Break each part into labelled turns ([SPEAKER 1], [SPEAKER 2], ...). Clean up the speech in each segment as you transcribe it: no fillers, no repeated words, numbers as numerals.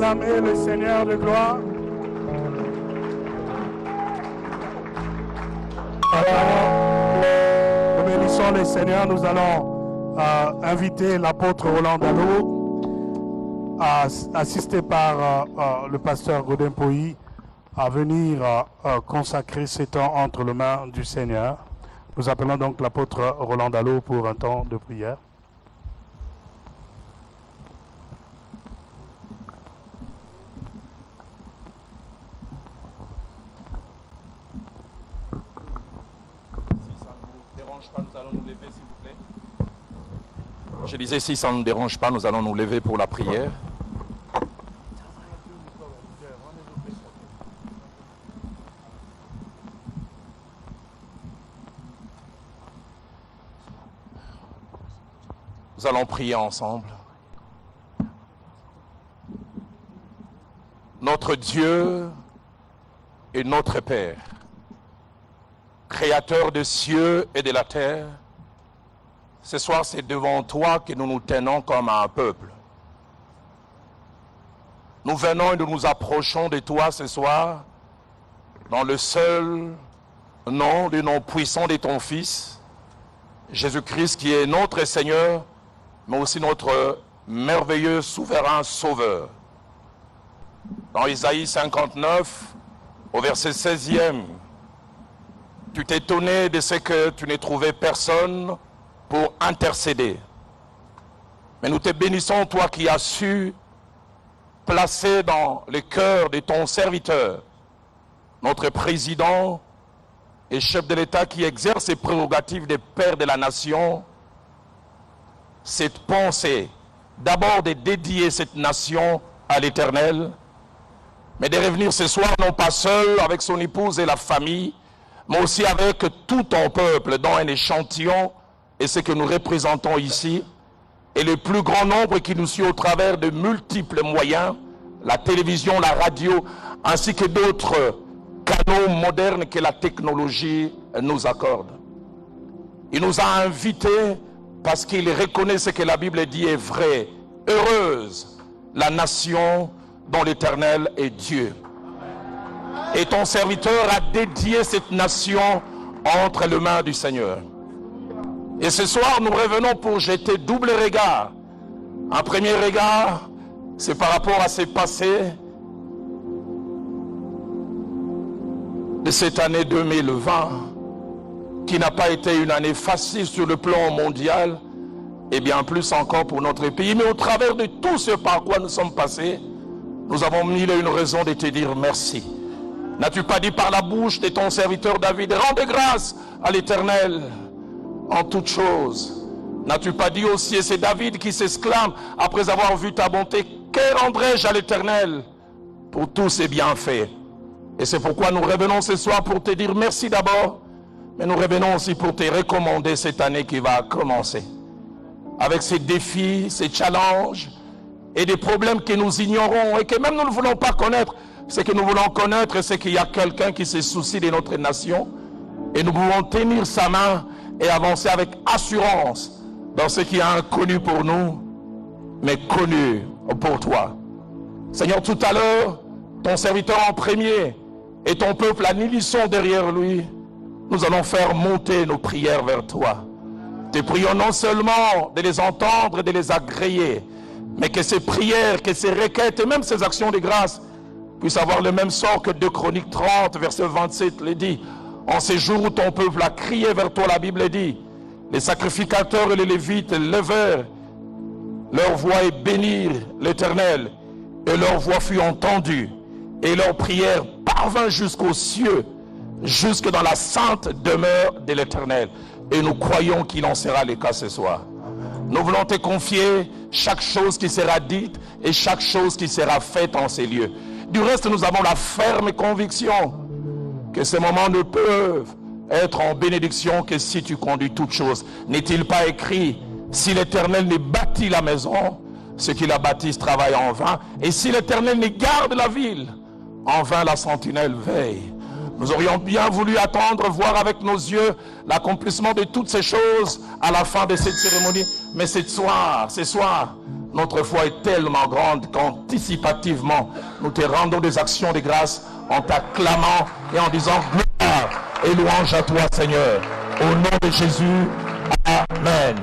[SPEAKER 1] acclamer le Seigneur de gloire. Nous bénissons le Seigneur. Nous allons inviter l'apôtre Roland Dallot, assisté par le pasteur Godin Poyi, à venir consacrer ces temps entre les mains du Seigneur. Nous appelons donc l'apôtre Roland Dallot pour un temps de prière.
[SPEAKER 2] Nous allons nous lever, s'il vous plaît. Je disais, si ça ne nous dérange pas, nous allons nous lever pour la prière. Nous allons prier ensemble. Notre Dieu et notre Père, Créateur des cieux et de la terre, ce soir c'est devant toi que nous nous tenons comme un peuple. Nous venons et nous nous approchons de toi ce soir dans le seul nom du nom puissant de ton Fils, Jésus-Christ, qui est notre Seigneur, mais aussi notre merveilleux souverain sauveur. Dans Isaïe 59, au verset 16e, tu t'étonnais de ce que tu n'as trouvé personne pour intercéder. Mais nous te bénissons, toi qui as su placer dans le cœur de ton serviteur, notre président et chef de l'État qui exerce ses prérogatives de père de la nation, cette pensée, d'abord de dédier cette nation à l'Éternel, mais de revenir ce soir non pas seul avec son épouse et la famille, mais aussi avec tout ton peuple dans un échantillon, et ce que nous représentons ici, et le plus grand nombre qui nous suit au travers de multiples moyens, la télévision, la radio, ainsi que d'autres canaux modernes que la technologie nous accorde. Il nous a invités parce qu'il reconnaît ce que la Bible dit est vrai. Heureuse la nation dont l'Éternel est Dieu. Et ton serviteur a dédié cette nation entre les mains du Seigneur. Et ce soir, nous revenons pour jeter double regard. Un premier regard, c'est par rapport à ce passé de cette année 2020, qui n'a pas été une année facile sur le plan mondial, et bien plus encore pour notre pays. Mais au travers de tout ce par quoi nous sommes passés, nous avons mille et une raisons de te dire merci. N'as-tu pas dit par la bouche de ton serviteur David, rends grâce à l'Éternel en toutes choses? N'as-tu pas dit aussi, et c'est David qui s'exclame après avoir vu ta bonté, que rendrai-je à l'Éternel pour tous ses bienfaits? Et c'est pourquoi nous revenons ce soir pour te dire merci d'abord, mais nous revenons aussi pour te recommander cette année qui va commencer. Avec ces défis, ces challenges et des problèmes que nous ignorons et que même nous ne voulons pas connaître. Ce que nous voulons connaître, c'est qu'il y a quelqu'un qui se soucie de notre nation et nous pouvons tenir sa main et avancer avec assurance dans ce qui est inconnu pour nous, mais connu pour toi. Seigneur, tout à l'heure, ton serviteur en premier et ton peuple à l'unisson derrière lui, nous allons faire monter nos prières vers toi. Te prions non seulement de les entendre et de les agréer, mais que ces prières, que ces requêtes et même ces actions de grâce puissent avoir le même sort que 2 Chroniques 30, verset 27 le dit. En ces jours où ton peuple a crié vers toi, la Bible dit, les sacrificateurs et les lévites levèrent leur voix et bénirent l'Éternel, et leur voix fut entendue, et leur prière parvint jusqu'aux cieux, jusque dans la sainte demeure de l'Éternel. Et nous croyons qu'il en sera le cas ce soir. Nous voulons te confier chaque chose qui sera dite et chaque chose qui sera faite en ces lieux. Du reste, nous avons la ferme conviction que ces moments ne peuvent être en bénédiction que si tu conduis toutes choses. N'est-il pas écrit, si l'Éternel ne bâtit la maison, ceux qui la bâtissent travaillent en vain, et si l'Éternel ne garde la ville, en vain la sentinelle veille. Nous aurions bien voulu attendre, voir avec nos yeux l'accomplissement de toutes ces choses à la fin de cette cérémonie. Mais ce soir, Notre foi est tellement grande qu'anticipativement, nous te rendons des actions de grâce en t'acclamant et en disant gloire et louange à toi, Seigneur. Au nom de Jésus, amen.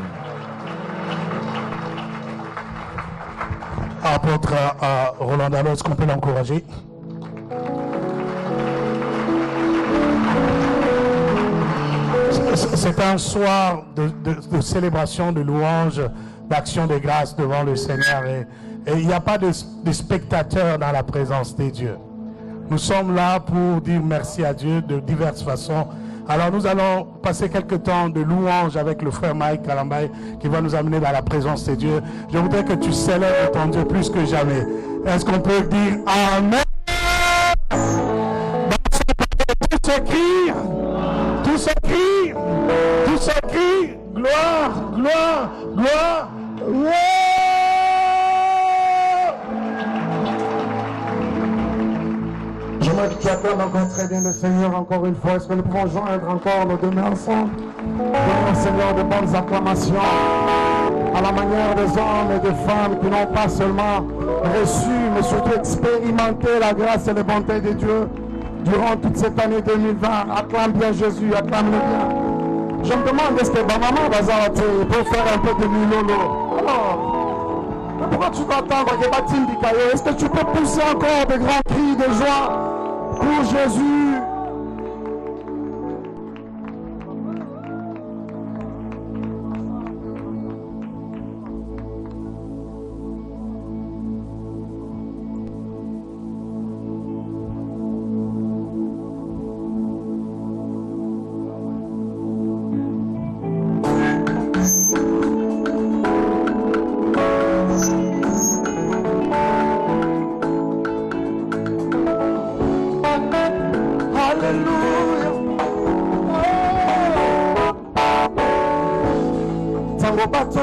[SPEAKER 1] Apôtre Roland Dallot, est-ce qu'on peut l'encourager? C'est un soir de célébration, de louange, d'action de grâce devant le Seigneur. Et il n'y a pas de spectateurs dans la présence des dieux. Nous sommes là pour dire merci à Dieu de diverses façons. Alors nous allons passer quelques temps de louange avec le frère Mike Kalambay qui va nous amener dans la présence de Dieu. Je voudrais que tu célèbres ton Dieu plus que jamais. Est-ce qu'on peut dire Amen? Tous se crient, tous se crient, tous se crient, gloire, gloire, gloire, gloire.
[SPEAKER 3] J'aimerais que tu acclames encore très bien le Seigneur encore une fois. Est-ce que nous pouvons joindre encore nos deux mains ensemble? Donnons au Seigneur de bonnes acclamations à la manière des hommes et des femmes qui n'ont pas seulement reçu, mais surtout expérimenté la grâce et la bonté de Dieu durant toute cette année 2020. Acclame bien Jésus, acclame-le bien. Je me demande, est-ce que maman va peut faire un peu de milolo? Alors, mais pourquoi tu dois attendre que Batim Bikayo? Est-ce que tu peux pousser encore de grands cris de joie pour Jésus?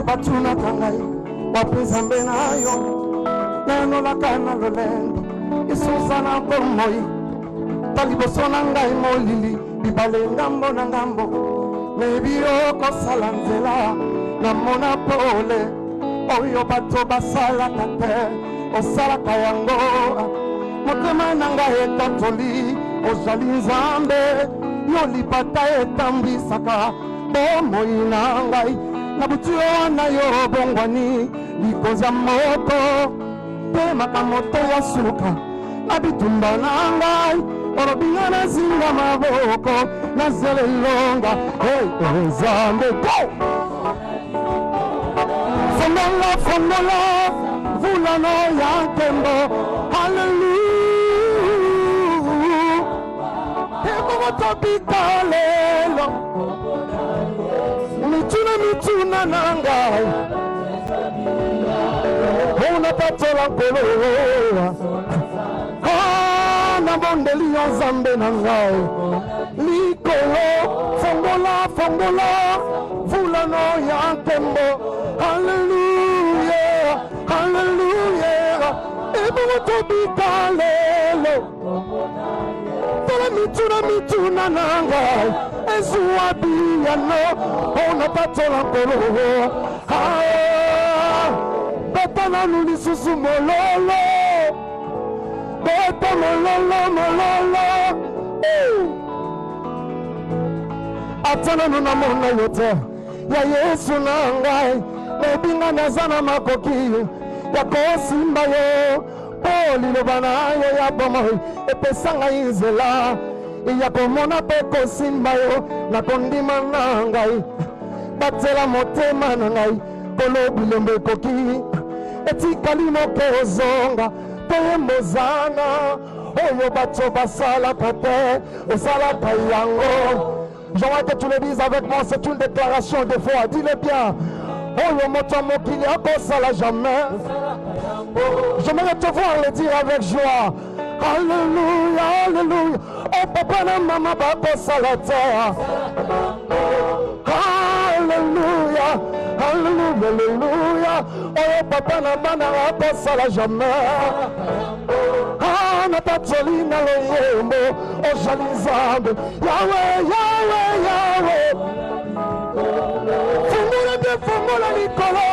[SPEAKER 3] Batuna kangai wapeza mbenayo neno lakana lolendo isusana bomoi talibosona ngai molili bibale ngambo na ngambo mebio kosala nzela na mona pole oyo bato basalaka te osalaka yango motema na ngai etatoli ozali nzambe yo lipata etambwisaka bomoi na ngai na butu wana yo bongwani likonza moko pe makamoto ya suka na bitumba na ngai orobinga na zinga maboko na zele longa Nzambe go fondola fondola vulano ya tembo hallelujah ebo motopika lelo mituna nangai ona patola kolo na bondeli ya Nzambe nangai likolo fongola fongola vulano ya tembo hallelujah hallelujah ebo tobika lelo tola mituna nangai ezuabiyano ona patola kolo betana nulisusu mololo beta mololo atana nuna mona yote ya Yesu na ngai nebinga nazana makoki ya kosimba yo poliloba na yo ya bomoi epesanga inzela ya komona pe kosimba yo na kondima na ngai batela motema na ngai kolo bilembe koki etikali moke ozonga toyembozana oyo bato basalaka te osalaka yango. J'aimerais que tu le dises avec moi, c'est une déclaration de foi, dis-le bien. Oyo moto mokili akosala jamais. J'aimerais te voir le dire avec joie. Alléluia, alléluia. Oh papa na mama bakosala te. Alléluia, alléluia, alléluia. Oh papa na bana bakosala jamais. Na tatoli na loyembo ozali Nzambe Yahweh, Yahweh, Yahweh. Fungola likolo.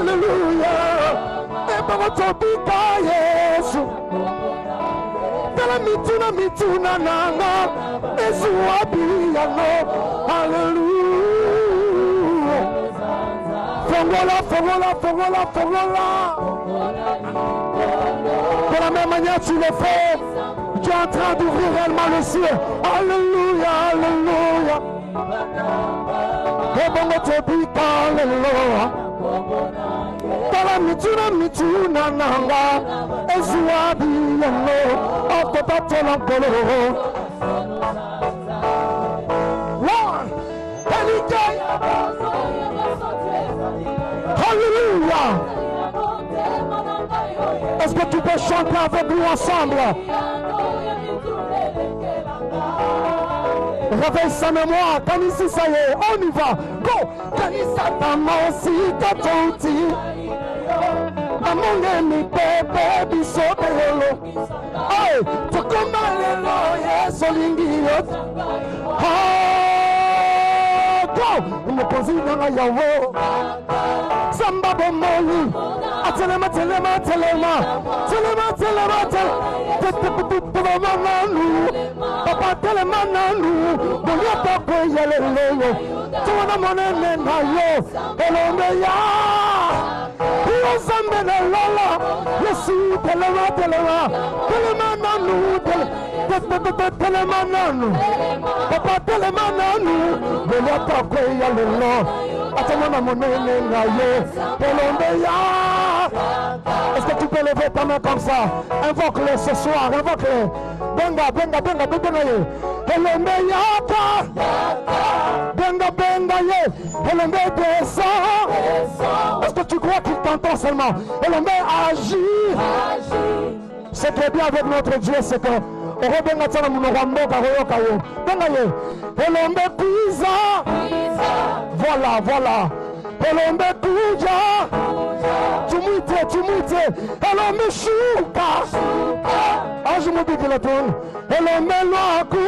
[SPEAKER 3] Hallelujah. Ebawatopika Yesu. Tala mituna nanga. Yesu wabiyano. Hallelujah. Fongola. De la même manière tu le fais. Tu es en train d'ouvrir réellement le ciel. Alléluia. Ebawatopika Hallelujah. Tala mituna nanga. Yesu wabiyano. Okopatola nkolo. Alléluia. Est-ce que tu peux chanter avec nous ensemble? Réveille sa mémoire. Kanisi, ça y est, on y va. Go. Kanisa tamosi tatonti. Amonge mi pepe bisote lelo. Hey, tokoma lelo yeso lingio. Go. Umukozi nanga yawo. Samba bomoli. Telema. Papa telema nanu. Bolia pako yelelo. Tuwana monene na yo. Elombe ya. Iyo zambe na lola. Yesu telema. Telema nanu. Telema nanu. Papa telema nanu. Bolia pako yelelo. Tuwana monene na yo. Elombe ya. Est-ce que tu peux lever ta main comme ça? Invoque-le ce soir, invoque-le. Benga. Elombe yaka. Benga ye. Elombe descend. Est-ce que tu crois qu'il t'entend seulement? Elombe agit. Ce qui est bien avec notre Dieu, c'est que Benga Elombe pisa. Voilà. Elombe kuja. Tumwite. Elombe shuka. Je me dis que le tourne. Elombe loaku.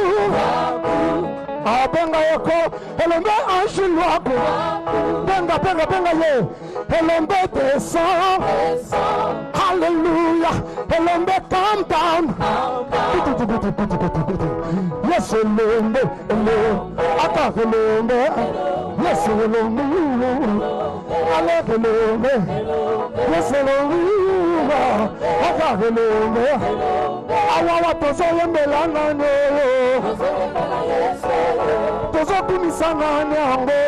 [SPEAKER 3] Benga yoko. Elombe ange loaku. Benga ye. Elombe descend. Hallelujah. Elombe calm down. Yes, Elombe. Attack Elombe. Yes, Elombe. Allez Elombe. Yes, Elombe. Attack Elombe. Awawa tozo yembela nane. Tozo kumisa nane ango.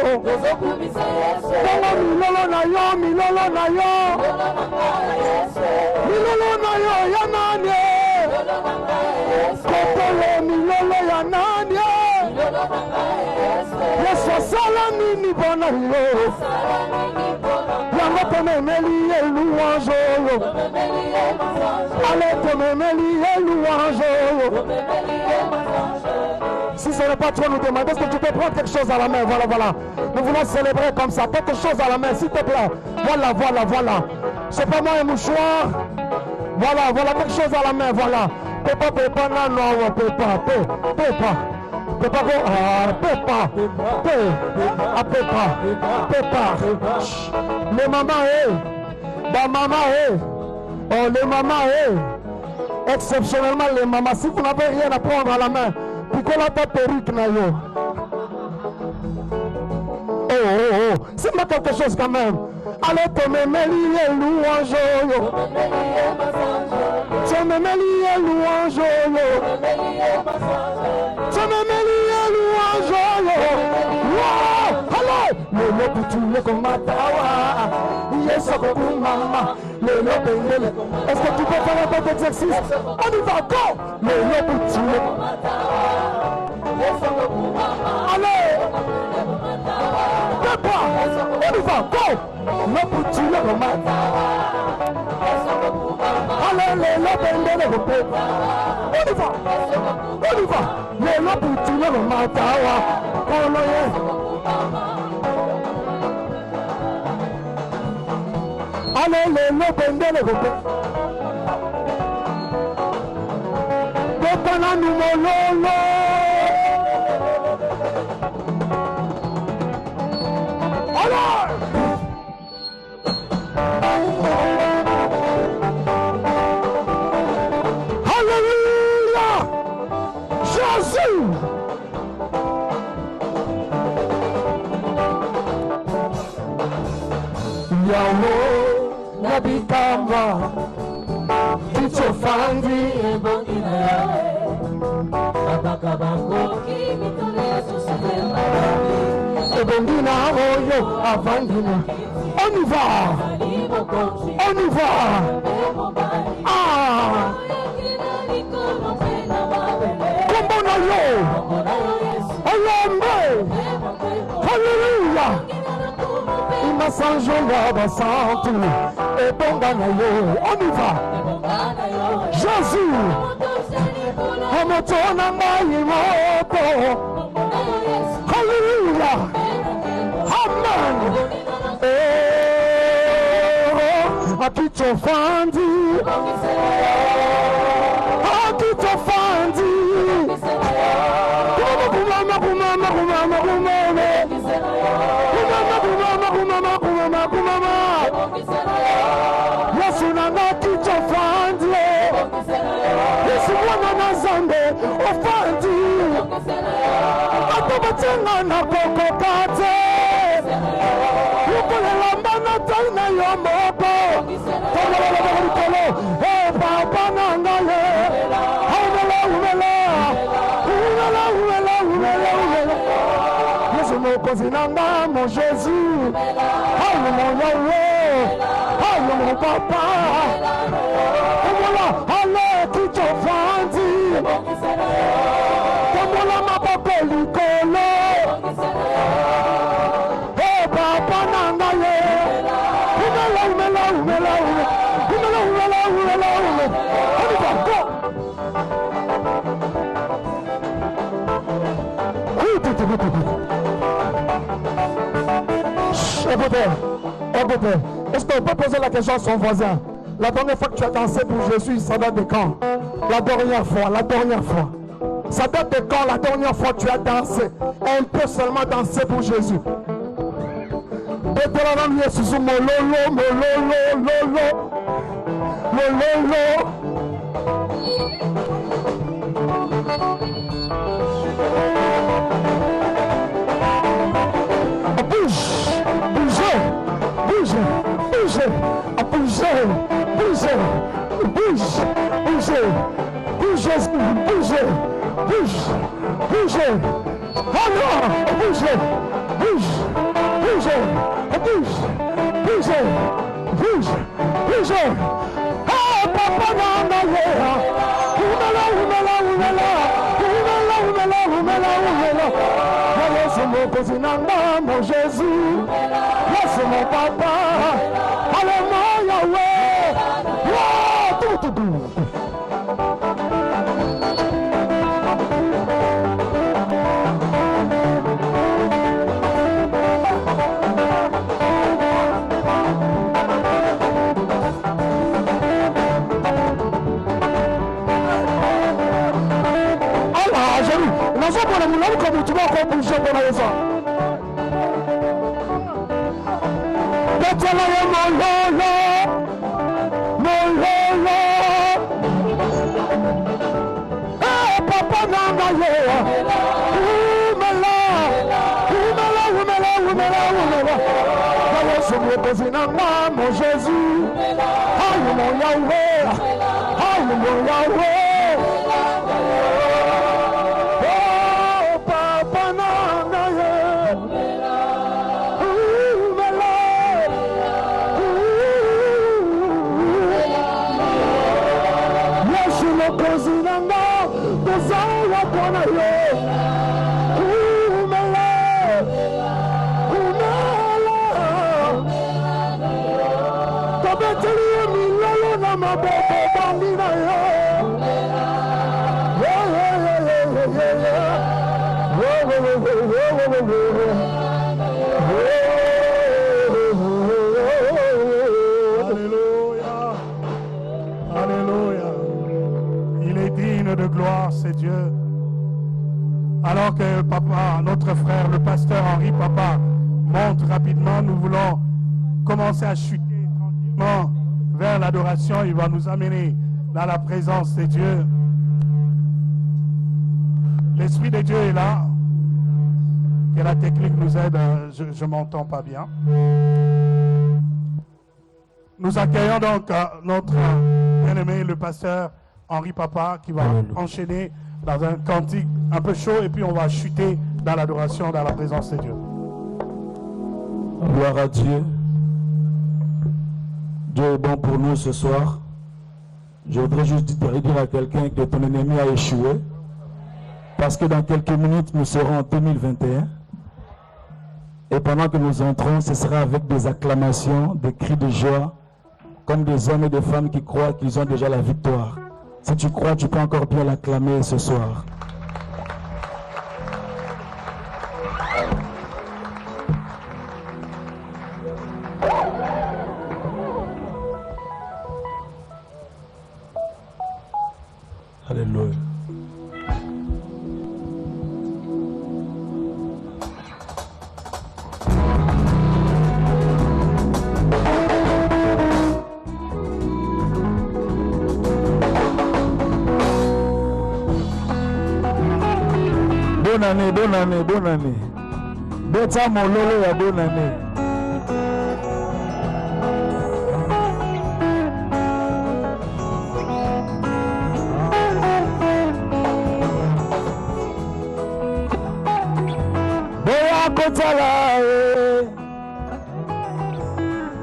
[SPEAKER 3] Bongo milolo na yo. Milolo na yo ya nane. Kopolo milolo ya nane. Yesu sala nini bona yo. Yango pomemeli louange. Allez pomemeli louange. Si ce n'est pas trop nous demander, est-ce que tu peux prendre quelque chose à la main? Voilà. Nous voulons célébrer comme ça. Quelque chose à la main, s'il te plaît. Voilà. C'est pas moi un mouchoir. Voilà, quelque chose à la main, voilà. Pépa, non, pépa. Les mamans, les mamans, exceptionnellement les mamans, si vous n'avez rien à prendre à la main, piquez la tête perruque, nayo. C'est pas quelque chose quand même. Allez, te me lier louange. Tu me lier louange. Tu me lier louange. Allô, le loputu le komatawa. Yes, mama. Le lopendele. Est-ce que tu peux faire un peu d'exercice? On y va, go. Le loputu le komatawa. Allez. Papa, on y va, go. Le putu le komata. Allez, le lopendele le papa. On y va. Le loputu le komata. Allez, le lopendele le papa. Papa na numololo. Yahweh nabikamba kichofandi ebongi na Yahweh babaka bango ebongi na oyo avandina. On y va, on y va. Ah, kombo na yo ayombe, haleluya. Imasanjo ya basantu ebonga na yo. On y va. Jésus amotona ngai moko. Haleluya. Amen. Akitofandi, akitofandi. Kumama, kumama, kumama, kumama. Kumama, kumama, kumama, kumama, kumama. Yesu nanga kitofandi. Yesu mwana na zambe ofandi. Atobatenga na koko kate. Ukolelambana taina yomoko. Hey papa nangaye. Umela, umela. Umela, umela, umela, umela. Yesu mokozi nanga mon Jésus. Aïe mon Yahweh. Aïe mon papa. Umela, allez qui te vendit. Umela ma papa likolo. Hey papa nangaye. Umela, umela, umela, umela. Umela, umela, umela, umela. On y va, go. Écoutez, est-ce qu'on peut poser la question à son voisin? La dernière fois que tu as dansé pour Jésus, ça date de quand? La dernière fois. Ça date de quand la dernière fois que tu as dansé? Un peu seulement dansé pour Jésus. Mon Jésus, laisse mon papa, allez-moi Yahweh, tout. Allah, jaloux, nous sommes pour le moulin comme tu vas encore bouger pour la raison. Hey, papa nangaye. Mon Jésus, aïe mon Yahweh, aïe mon Yahweh. Oh, papa nangaye. Yesu mokozi nanga, tozawa pona yo.
[SPEAKER 1] Alléluia. Il est digne de gloire, c'est Dieu. Alors que papa, notre frère, le pasteur Henri Papa, monte rapidement, nous voulons commencer à chuter tranquillement vers l'adoration. Il va nous amener dans la présence de Dieu. L'Esprit de Dieu est là. Que la technique nous aide. Je ne m'entends pas bien. Nous accueillons donc notre bien-aimé, le pasteur Henri Papa, qui va enchaîner dans un cantique un peu chaud et puis on va chuter dans l'adoration, dans la présence de Dieu.
[SPEAKER 4] Gloire à Dieu. Dieu est bon pour nous ce soir. Je voudrais juste dire à quelqu'un que ton ennemi a échoué. Parce que dans quelques minutes, nous serons en 2021. Et pendant que nous entrons, ce sera avec des acclamations, des cris de joie, comme des hommes et des femmes qui croient qu'ils ont déjà la victoire. Si tu crois, tu peux encore bien l'acclamer ce soir. Alléluia. Bonne année, bonne année, bonne année. Beta mon lolo ya bonne année. Boya kotala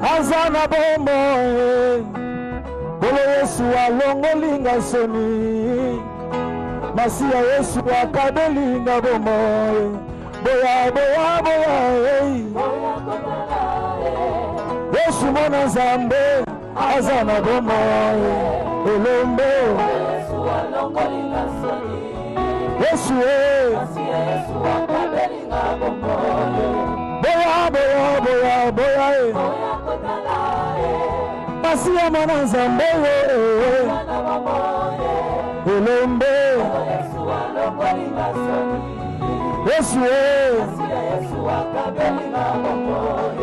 [SPEAKER 4] azana bombo Bolo Yesu alongolinga soni Masia Yesu akabelinga bomoe Boya boya boya Yesu mwana Nzambe azana bomoe Elombe
[SPEAKER 5] Yesu alongolinga soni
[SPEAKER 4] Yesu
[SPEAKER 5] Masia Yesu akabelinga bomoe
[SPEAKER 4] Boya boya boya boya
[SPEAKER 5] Boya kotala
[SPEAKER 4] Masia mwana Nzambe
[SPEAKER 5] Azana bomoe
[SPEAKER 4] Elombe
[SPEAKER 5] Yesu alongolinga soni
[SPEAKER 4] Yesu
[SPEAKER 5] Masia Yesu akabelinga bomoe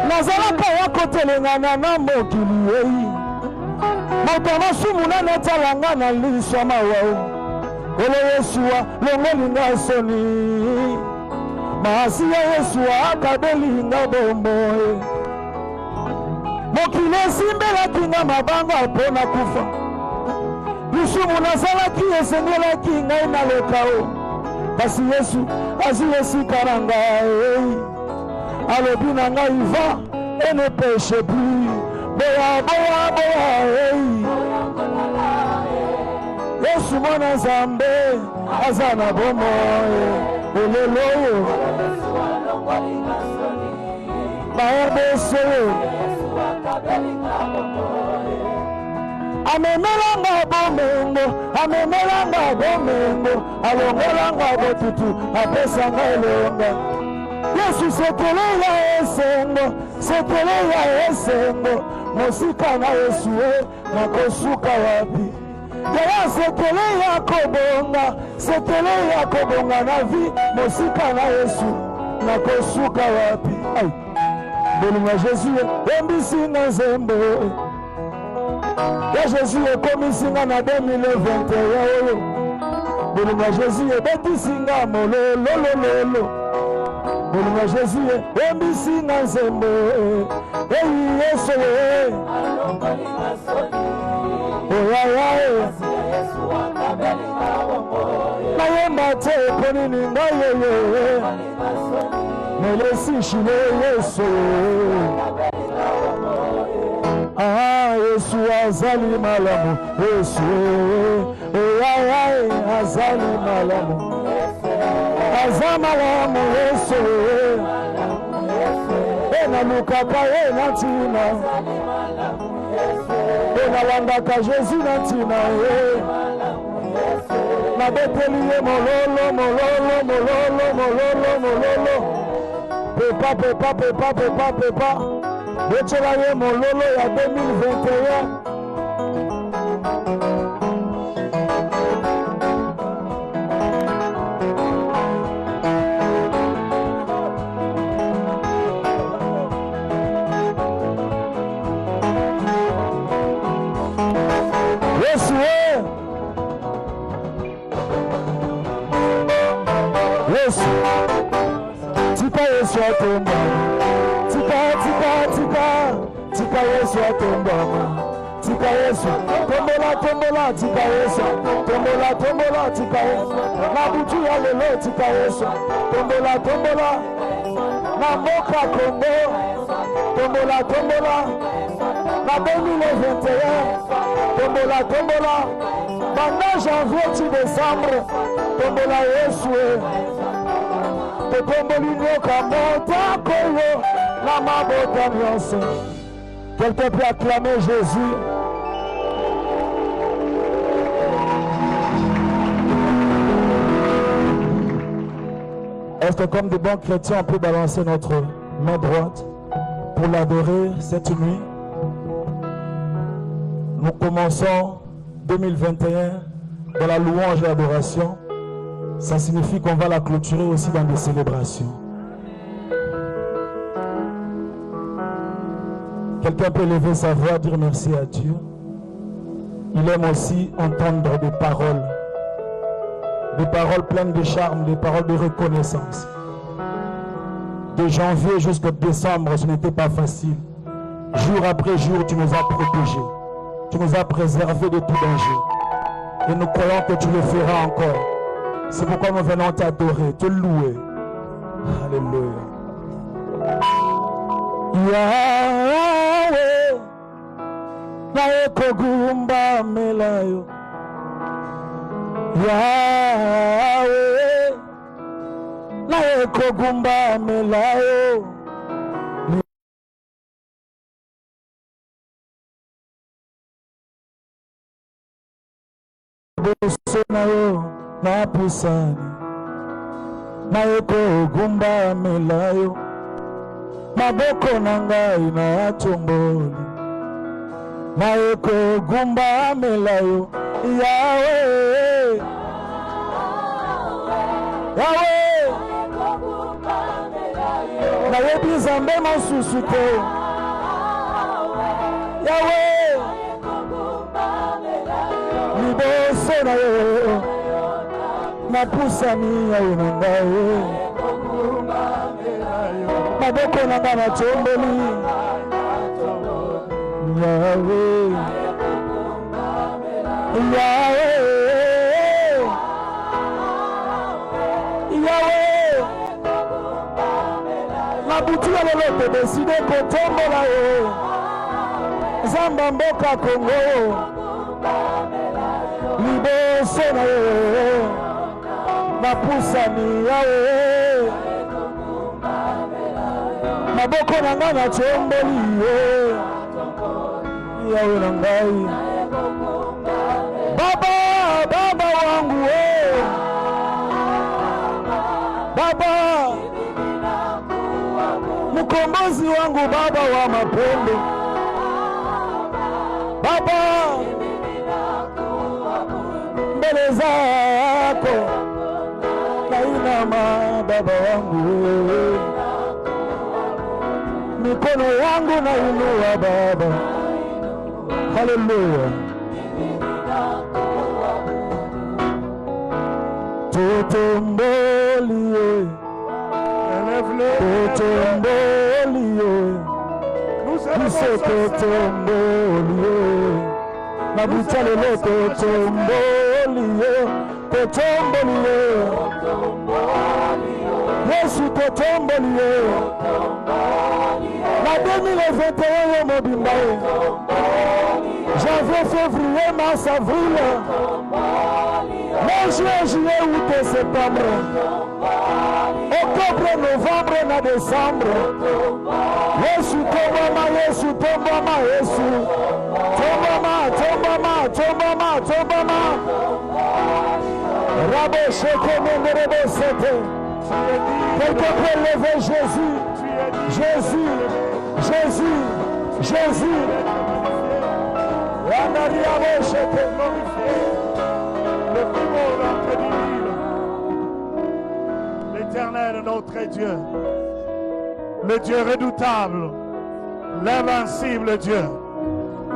[SPEAKER 4] nazalaka ya kotelengana na mokili ei moto masumu netalanga na liswa mawa Olo Yesu longolinga soni Masia Yesu akabelinga bomboe mokili esimbelaki nga mabanga mpona kufa lisumu nazalaki esengelaki ngai naleka o kasi Yesu azwi esika na ngai alobi na ngai va et ne péche plus boya boya boya Yesu mwana Nzambe aza na bomoi olelo
[SPEAKER 5] Yesu alongolinga soni
[SPEAKER 4] baebese
[SPEAKER 5] Yesu akabelinga bomoe
[SPEAKER 4] amemelanga bomengo alongolanga botutu apesanga elonga Yesu sekele ya esengo mosika na Yesu nakosuka wapi yaya sekele ya kobonga na vi mosika na Yesu nakosuka wapi ai bolinga Jésus embisinga nzembo ya Jésus ekomisinga na 2021 oyo bolinga Jésus ebetisinga mololololo bolinga Jésus embisinga nzembo eyi Yesu
[SPEAKER 5] alongolinga soni
[SPEAKER 4] oyaya
[SPEAKER 5] Masia Yesu akabelinga bomoe
[SPEAKER 4] nayemba te eponini ngai yeye
[SPEAKER 5] alongolinga soni
[SPEAKER 4] melesishile Yesu
[SPEAKER 5] akabelinga bomoe
[SPEAKER 4] Yesu azali malamu Yesu oyaya azali malamu azamalamu Yesu enalukaka ye na ntina enalandaka Jésus na ntina ye nabeteli ye mololo pepa betela ye mololo ya 2021 Yesu tika Yesu atomba tika
[SPEAKER 3] Yesu atombama tika Yesu tombola tombola tika Yesu tombola tombola tika Yesu na butu ya lelo tika Yesu tombola tombola na mboka Kongo tombola tombola na 2021 tombola tombola pendant janvier ti décembre tombola Yesu totomboli nyoka motako yo na mabota nyonso. Quelqu'un peut acclamer Jésus. Est-ce que comme des bons chrétiens, on peut balancer notre main droite pour l'adorer cette nuit? Nous commençons 2021 dans la louange et l'adoration. Ça signifie qu'on va la clôturer aussi dans des célébrations. Quelqu'un peut lever sa voix, dire merci à Dieu. Il aime aussi entendre des paroles pleines de charme, des paroles de reconnaissance. De janvier jusqu'à décembre, ce n'était pas facile. Jour après jour, tu nous as protégés. Tu nous as préservés de tout danger. Et nous croyons que tu le feras encore. C'est pourquoi nous venons t'adorer, te louer. Alléluia. Yahweh, nae kogumba melayo. Yahweh, nae kogumba melayo. Bosonayo na pusani, nae kogumba melayo. Maboko na ngai na tomboli naye kogumba melayo. Yahweh, Yahweh, nayebi nzambe mosusu te. Yahweh, liboso na yo napusani yayo na ngai. Maboko na nga na tomboli Yahweh, Yahweh, Yahweh. Na butu ya lelo te deside kotombola yo Zamba mboka Kongo liboso na yo napusani Yahweh. Maboko na nga na tomboli Yahweh na ngai. Baba, Baba wangu Baba, mkombozi wangu, Baba wa mapendo. Baba, mbele zako nainama, Baba wangu mikono yangu nainua Baba. Haleluya. Totombolie, totombolie, kise totombolie, nabuta lelo totombolie, totombolie, Yesu totombolie. La 2021 yo mobimba ye. Janvier, février, mars, avril, mai, juin, juillet, août et septembre, octobre, novembre na décembre. Yesu tombama, Yesu tombama, Yesu tombama, tombama, tombama, tombama. Rabo sheke menderebo sete. Quelqu'un peut lever Jésus, Jésus, Jésus, Jésus.
[SPEAKER 1] L'Éternel, notre Dieu, le Dieu redoutable, l'invincible Dieu,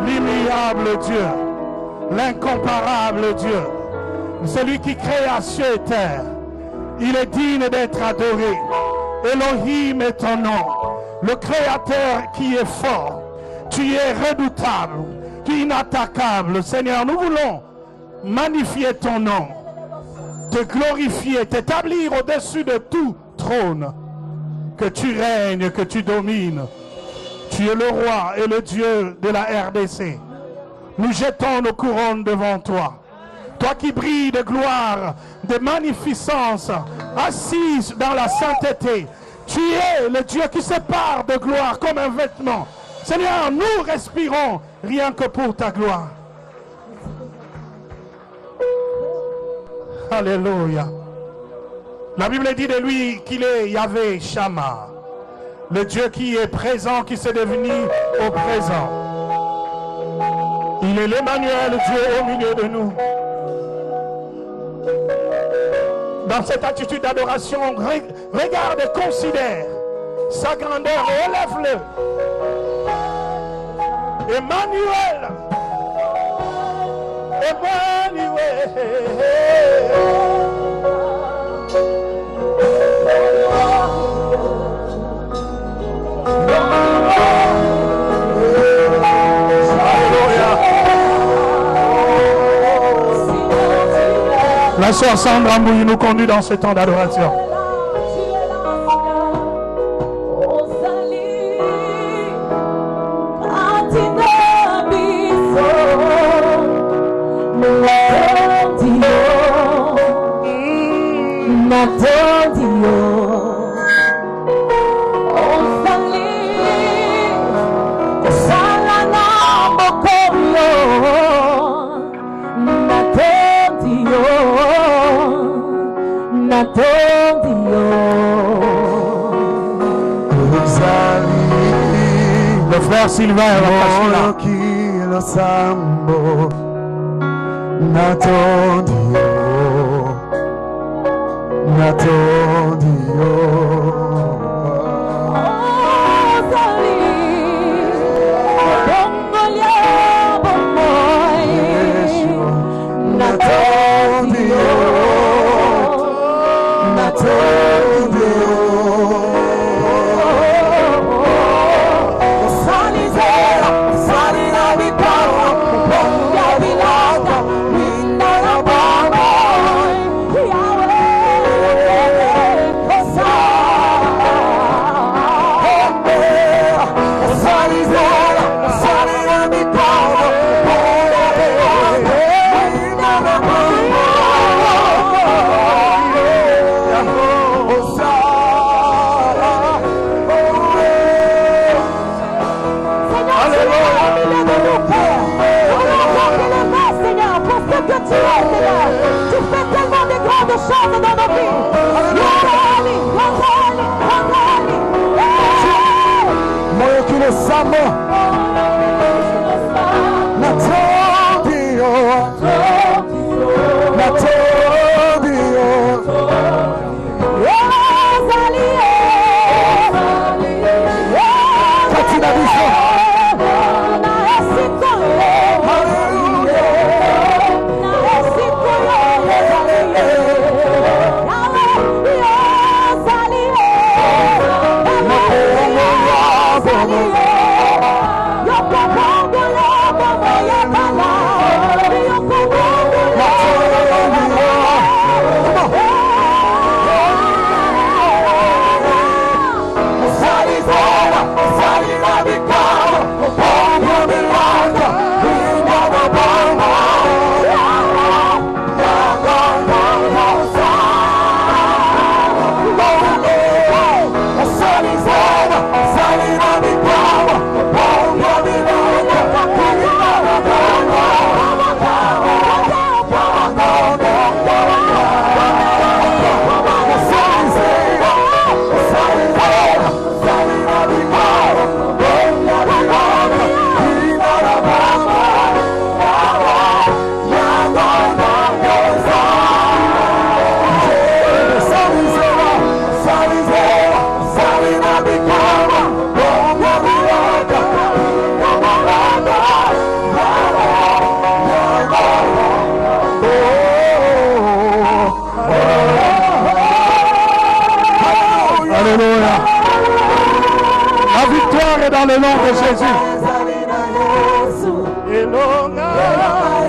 [SPEAKER 1] l'immuable Dieu, l'incomparable Dieu, celui qui créa cieux et terre. Il est digne d'être adoré. Elohim est ton nom, le Créateur qui est fort, Tu es redoutable, tu es inattaquable. Seigneur, nous voulons magnifier ton nom, te glorifier, t'établir au-dessus de tout trône. Que tu règnes, que tu domines. Tu es le roi et le Dieu de la RDC. Nous jetons nos couronnes devant toi. Toi qui brilles de gloire, de magnificence, assise dans la sainteté. Tu es le Dieu qui sépare de gloire comme un vêtement. Seigneur, nous respirons rien que pour ta gloire. Alléluia. La Bible dit de lui qu'il est Yahvé Shammah, le Dieu qui est présent, qui s'est devenu au présent. Il est l'Emmanuel, Dieu au milieu de nous. Dans cette attitude d'adoration, regarde et considère sa grandeur et élève-le. Emmanuel, Emmanuel. La sœur Sandra Mbouyi nous conduit dans ce temps d'adoration. Le frère Sylvain Alléluia. La victoire est dans le nom de Jésus.
[SPEAKER 3] elonga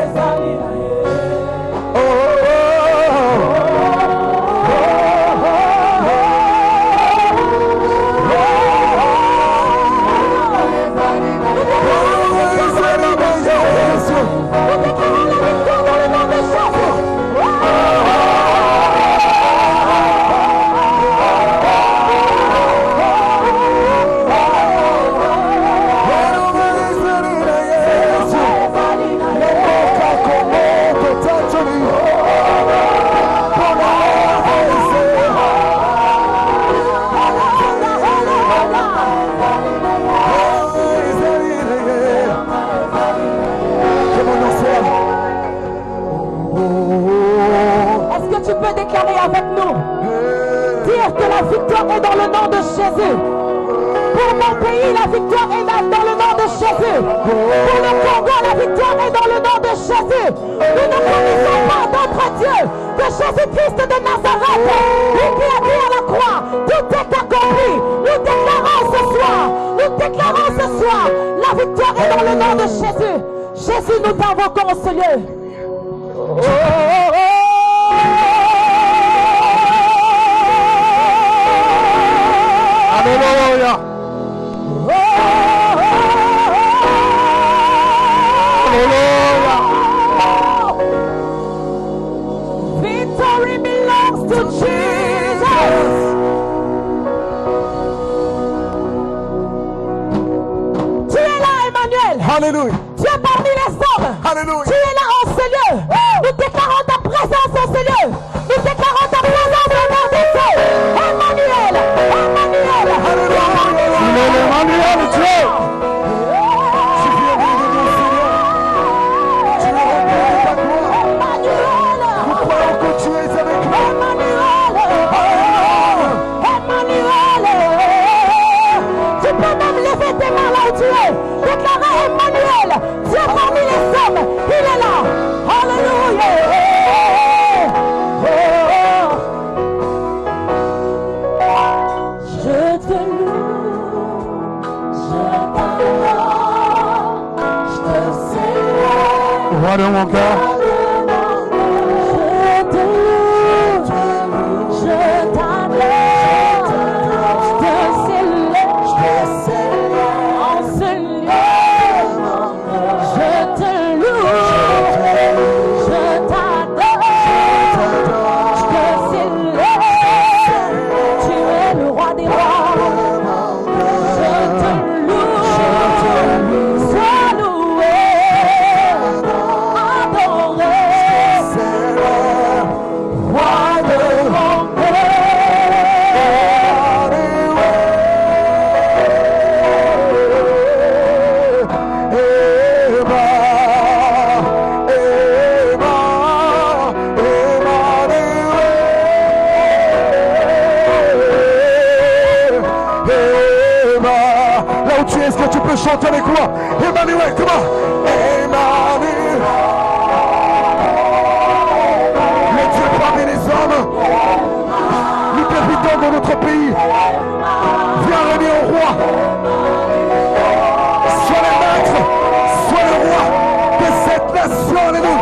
[SPEAKER 5] ezali na ye.
[SPEAKER 6] Déclarer avec nous, dire que la victoire est dans le nom de Jésus. Pour mon pays, la victoire est dans le nom de Jésus. Pour le Congo, la victoire est dans le nom de Jésus. Nous ne connaissons pas d'autre Dieu que Jésus-Christ de Nazareth, lui qui a dit à la croix, tout est accompli. Nous déclarons ce soir, la victoire est dans le nom de Jésus. Jésus, nous t'invoquons en ce lieu.
[SPEAKER 3] Alléluia. Alléluia.
[SPEAKER 6] Victory belongs to Jesus. Tu es là, Emmanuel.
[SPEAKER 3] Alléluia.
[SPEAKER 6] Tu es parmi les hommes.
[SPEAKER 3] Alléluia.
[SPEAKER 6] Tu es là en ce lieu. Nous déclarons ta présence en ce lieu. Nous déclarons ta présence au nom de Dieu. Emmanuel. Emmanuel.
[SPEAKER 3] Il est l'Emmanuel, Dieu. Tu viens de nous, Seigneur. Tu es rempli de ta gloire.
[SPEAKER 6] Emmanuel.
[SPEAKER 3] Nous croyons que tu es avec nous.
[SPEAKER 6] Emmanuel. Emmanuel. Tu peux même lever tes mains là où tu es. Déclarer Emmanuel. Dieu parmi les hommes. Il est là. Alléluia. Je te loue, je t'adore, je te célèbre.
[SPEAKER 1] Roi de mon cœur,
[SPEAKER 6] Je te loue, je t'adore, je te célèbre en ce lieu. Je te loue, je t'adore, je te célèbre. Tu es le roi des rois. Je te loue, sois loué, adoré, roi de mon
[SPEAKER 3] Là où tu es, est-ce que tu peux chanter avec moi? Emmanuel, comment? Emmanuel. Le Dieu parmi les hommes. Nous t'invitons dans notre pays. Viens régner au roi. Sois le maître, sois le roi de cette nation. Alléluia.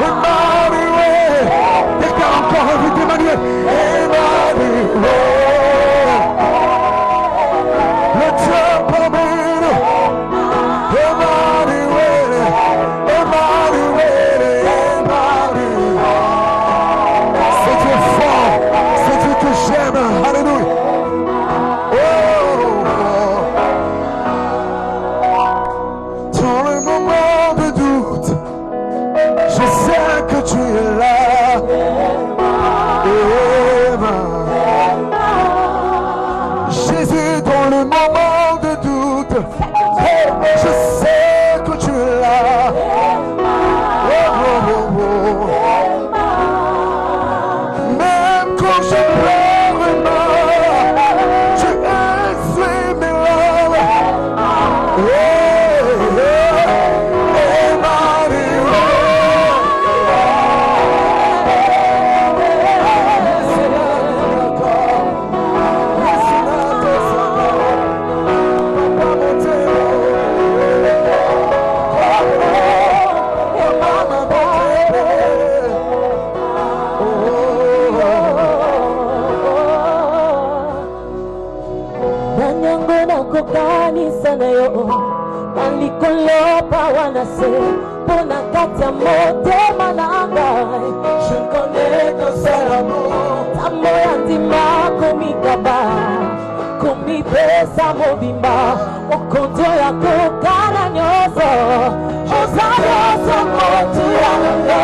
[SPEAKER 3] Emmanuel. Déclare encore un vite Emmanuel. Emmanuel. Le Dieu parmi nous. Emmanuel. Emmanuel. Emmanuel. C'est Dieu fort. C'est Dieu que j'aime. Alléluia. Dans le moment de doute, je sais que tu es là. Jésus, dans le moment de doute, je sais que tu es là. Même quand je pleure tu essuies mes larmes.
[SPEAKER 6] yango nakokanisa na yo na likolo pawana se mpo na kati ya motema na ngai je connais ton seul amour ntambo ya ndima komikaba komipesa mobimba mokonzi oyo akokana nyonso oza nyonso motu ya nanga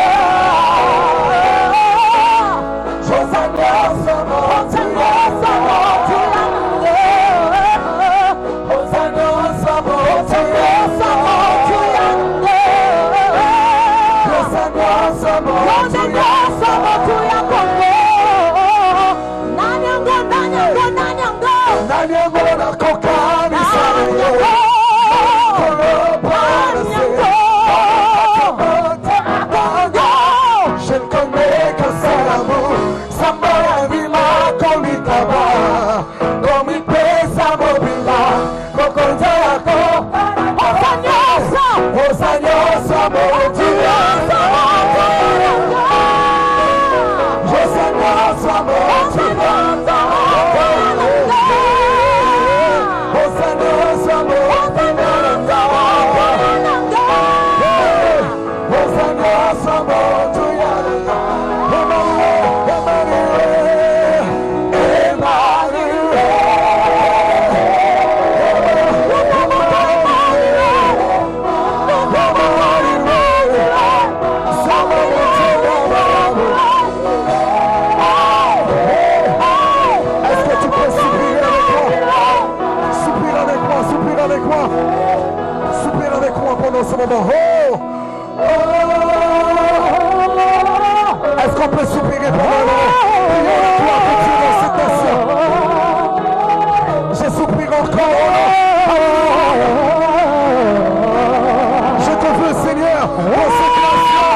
[SPEAKER 6] oza nyonso motu nyonso motu ya nanga oza nyonso motu nyonso motu ya nanga oza nyonso motu ya kongo nanyango nanyango nanyango nanyango nakokanisa yo je ne connais que seul amour samba ya vima komitaba komipesa mobila kokonza yako osanyosa motu osanyosa motu ce moment. Est-ce qu'on peut soupirer pour un moment? Prions la gloire de Dieu dans cette nation. Je soupire encore. Je te veux, Seigneur, dans cette nation.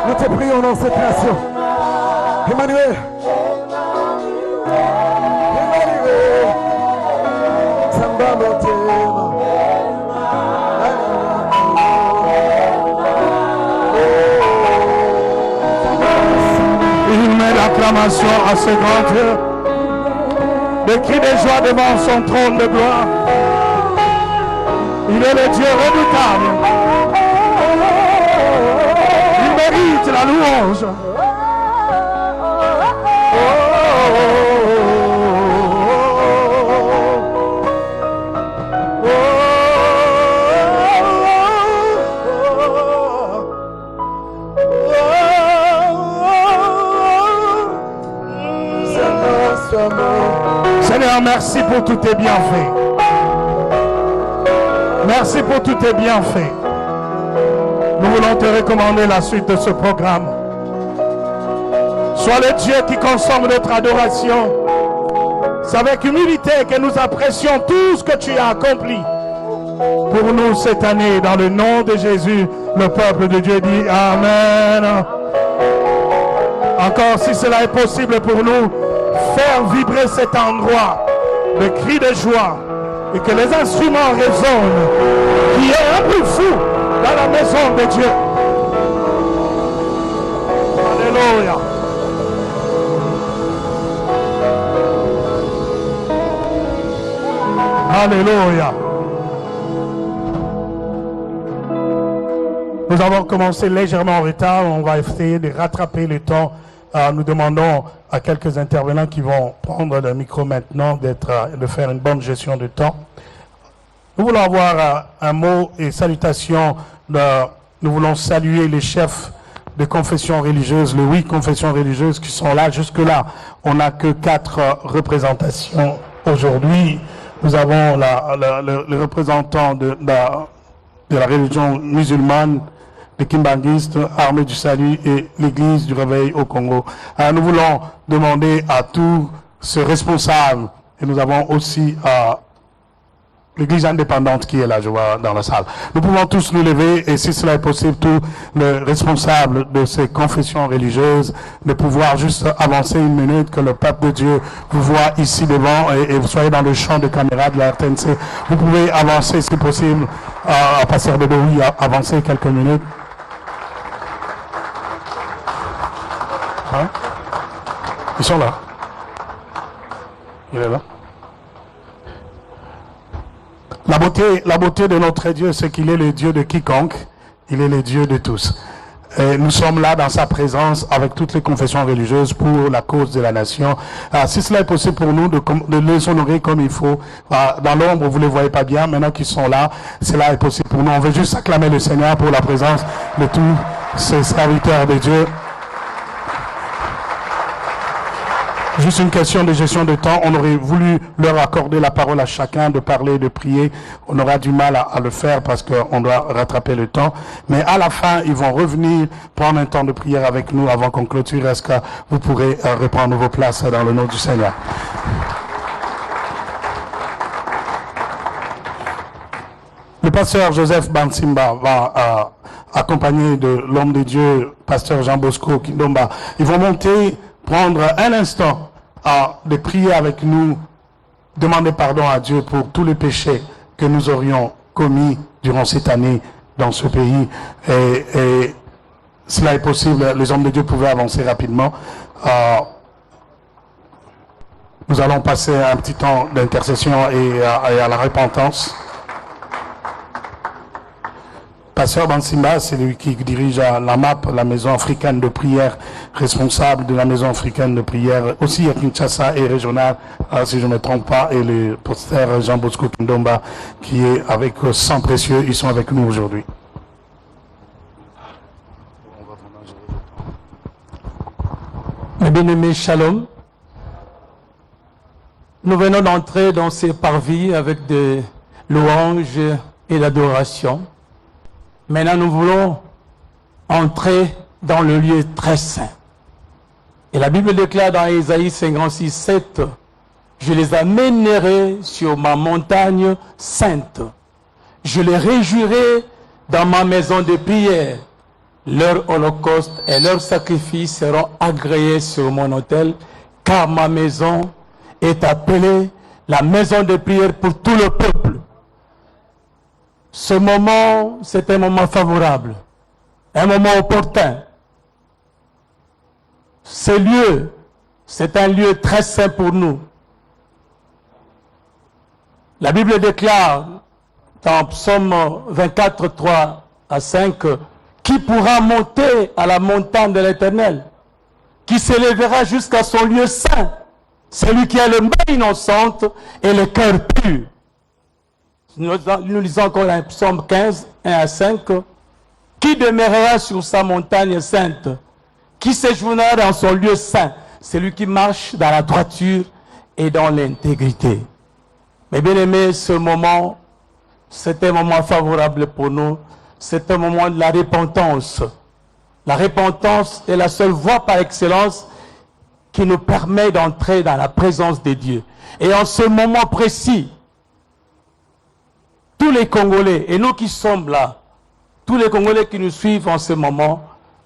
[SPEAKER 6] Nous te prions dans cette nation. Emmanuel. Emmanuel. Samba motema.
[SPEAKER 1] Il met l'acclamation à ce grand Dieu. Des cris de joie devant son trône de gloire. Il est le Dieu redoutable. Mérite la louange. Seigneur, merci pour tous tes bienfaits. Merci pour tous tes bienfaits. Nous voulons te recommander la suite de ce programme. Sois le Dieu qui consomme notre adoration. C'est avec humilité que nous apprécions tout ce que tu as accompli pour nous cette année. Dans le nom de Jésus, le peuple de Dieu dit Amen. Encore, si cela est possible pour nous, faire vibrer cet endroit de cris de joie et que les instruments résonnent, qui est un peu fou dans la maison de Dieu. Alléluia. Alléluia. Nous avons commencé légèrement en retard. On va essayer de rattraper le temps. Nous demandons à quelques intervenants qui vont prendre le micro maintenant de faire une bonne gestion de temps. Nous voulons avoir un mot et salutation. Nous voulons saluer les chefs de confessions religieuses, les 8 confessions religieuses qui sont là. Jusque-là, on n'a que 4 représentations aujourd'hui. Nous avons le représentant de la religion musulmane, les Kimbanguistes, Armée du Salut et l'Église du Réveil au Congo. Alors, nous voulons demander à tous ces responsables, et nous avons aussi l'Église indépendante qui est là, je vois, dans la salle. Nous pouvons tous nous lever et si cela est possible, tous les responsables de ces confessions religieuses, de pouvoir juste avancer une minute, que le peuple de Dieu vous voit ici devant et vous soyez dans le champ de caméra de la RTNC. Vous pouvez avancer si possible, à passer de oui, avancer quelques minutes. Hein? Ils sont là. Il est là. La beauté de notre Dieu, c'est qu'il est le Dieu de quiconque, il est le Dieu de tous. Et nous sommes là dans sa présence avec toutes les confessions religieuses pour la cause de la nation. Si cela est possible pour nous de les honorer comme il faut, dans l'ombre vous ne les voyez pas bien, maintenant qu'ils sont là, cela est possible pour nous. On veut juste acclamer le Seigneur pour la présence de tous ces serviteurs de Dieu. Juste une question de gestion de temps. On aurait voulu leur accorder la parole à chacun, de parler, de prier. On aura du mal à le faire parce qu'on doit rattraper le temps. Mais à la fin, ils vont revenir prendre un temps de prière avec nous avant qu'on clôture. Est-ce que vous pourrez reprendre vos places dans le nom du Seigneur? Le pasteur Joseph Bansimba va accompagné de l'homme de Dieu, pasteur Jean Bosco Kindomba. Ils vont monter, prendre un instant de prier avec nous, demander pardon à Dieu pour tous les péchés que nous aurions commis durant cette année dans ce pays. Et cela est possible, les hommes de Dieu pouvaient avancer rapidement. Nous allons passer un petit temps d'intercession et à la repentance. Pasteur Bansimba, c'est lui qui dirige la MAP, la maison africaine de prière, responsable de la maison africaine de prière, aussi à Kinshasa et régional, si je ne me trompe pas, et le pasteur Jean Bosco Kindomba, qui est avec sang précieux, ils sont avec nous aujourd'hui.
[SPEAKER 7] Mes bien-aimés, shalom. Nous venons d'entrer dans ces parvis avec des louanges et l'adoration. Maintenant, nous voulons entrer dans le lieu très saint. Et la Bible déclare dans Ésaïe 56, 7, « Je les amènerai sur ma montagne sainte. Je les réjouirai dans ma maison de prière. Leur holocauste et leurs sacrifices seront agréés sur mon autel, car ma maison est appelée la maison de prière pour tout le peuple. » Ce moment, c'est un moment favorable, un moment opportun. Ce lieu, c'est un lieu très saint pour nous. La Bible déclare dans Psaume 24, 3 à 5, « Qui pourra monter à la montagne de l'Éternel? Qui s'élèvera jusqu'à son lieu saint? Celui qui a le main innocente et le cœur pur. » Nous lisons encore un psaume 15, 1 à 5. « Qui demeurera sur sa montagne sainte? Qui séjournera dans son lieu saint? Celui qui marche dans la droiture et dans l'intégrité. » Mes bien-aimés, ce moment, c'est un moment favorable pour nous. C'est un moment de la repentance. La repentance est la seule voie par excellence qui nous permet d'entrer dans la présence de Dieu. Et en ce moment précis, tous les Congolais, et nous qui sommes là, tous les Congolais qui nous suivent en ce moment,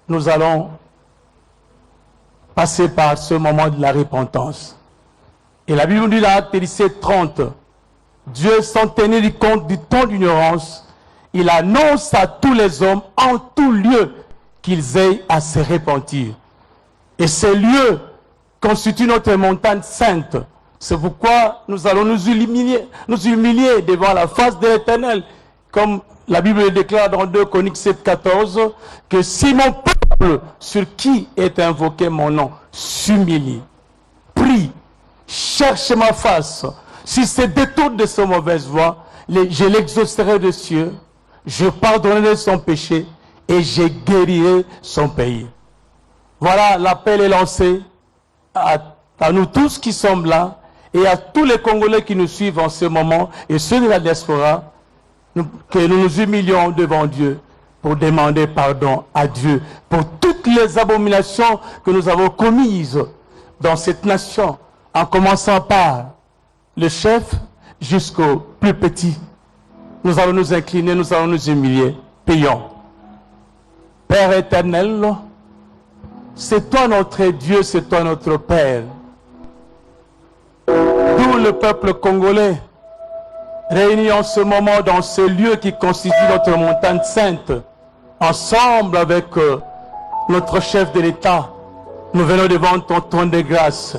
[SPEAKER 7] nous allons passer par ce moment de la repentance. Et la Bible dit dans Actes 17, 30, Dieu, sans tenir compte du temps d'ignorance, il annonce à tous les hommes en tout lieu qu'ils aient à se repentir. Et ces lieux constituent notre montagne sainte. C'est pourquoi nous allons nous humilier devant la face de l'Éternel, comme la Bible déclare dans 2 Chroniques 7,14 que si mon peuple sur qui est invoqué mon nom s'humilie, prie, cherche ma face, si se détourne de sa mauvaise voie, je l'exaucerai des cieux, je pardonnerai son péché et je guérirai son pays. Voilà, l'appel est lancé à nous tous qui sommes là et à tous les Congolais qui nous suivent en ce moment et ceux de la diaspora, que nous nous humilions devant Dieu pour demander pardon à Dieu pour toutes les abominations que nous avons commises dans cette nation, en commençant par le chef jusqu'au plus petit. Nous allons nous incliner, nous allons nous humilier. Prions. Père éternel, c'est toi notre Dieu, c'est toi notre Père. Tout le peuple congolais réunis en ce moment dans ce lieu qui constitue notre montagne sainte, ensemble avec notre chef de l'État, nous venons devant ton trône de grâce.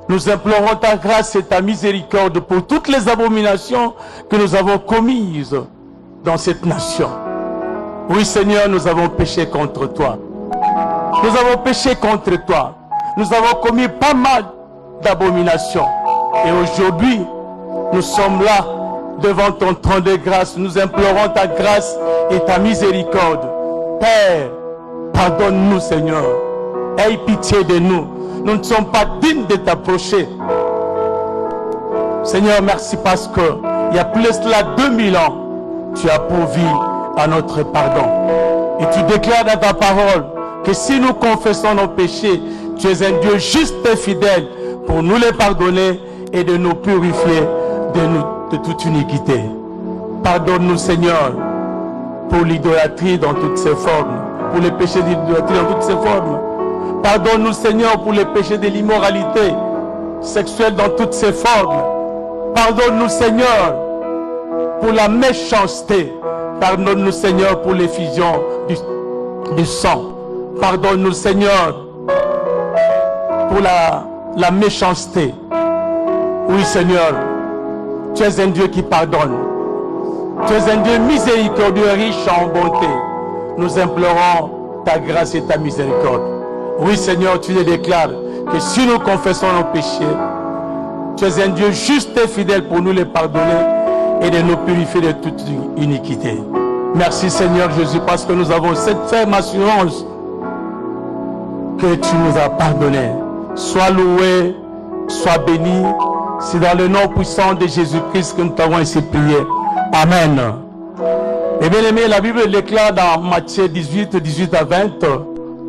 [SPEAKER 7] Nous implorons ta grâce et ta miséricorde pour toutes les abominations que nous avons commises dans cette nation. Oui Seigneur, nous avons péché contre toi. Nous avons péché contre toi. Nous avons commis pas mal d'abominations. Et aujourd'hui, nous sommes là devant ton trône de grâce. Nous implorons ta grâce et ta miséricorde. Père, pardonne-nous Seigneur. Aie pitié de nous. Nous ne sommes pas dignes de t'approcher. Seigneur, merci parce que il y a plus de cela 2000 ans, tu as pourvu à notre pardon. Et tu déclares dans ta parole que si nous confessons nos péchés, tu es un Dieu juste et fidèle pour nous les pardonner et de nous purifier de toute iniquité. Pardonne-nous Seigneur pour l'idolâtrie dans toutes ses formes, pour les péchés d'idolâtrie dans toutes ses formes. Pardonne-nous Seigneur pour les péchés de l'immoralité sexuelle dans toutes ses formes. Pardonne-nous Seigneur pour la méchanceté. Pardonne-nous Seigneur pour l'effusion du sang. Pardonne-nous Seigneur pour la méchanceté. Oui Seigneur, tu es un Dieu qui pardonne. Tu es un Dieu miséricordieux, riche en bonté. Nous implorons ta grâce et ta miséricorde. Oui Seigneur, tu le déclares que si nous confessons nos péchés, tu es un Dieu juste et fidèle pour nous les pardonner et de nous purifier de toute iniquité. Merci Seigneur Jésus parce que nous avons cette ferme assurance que tu nous as pardonné. Sois loué, sois béni. C'est dans le nom puissant de Jésus-Christ que nous t'avons ainsi prié. Amen. Et bien aimé, la Bible déclare dans Matthieu 18, 18 à 20,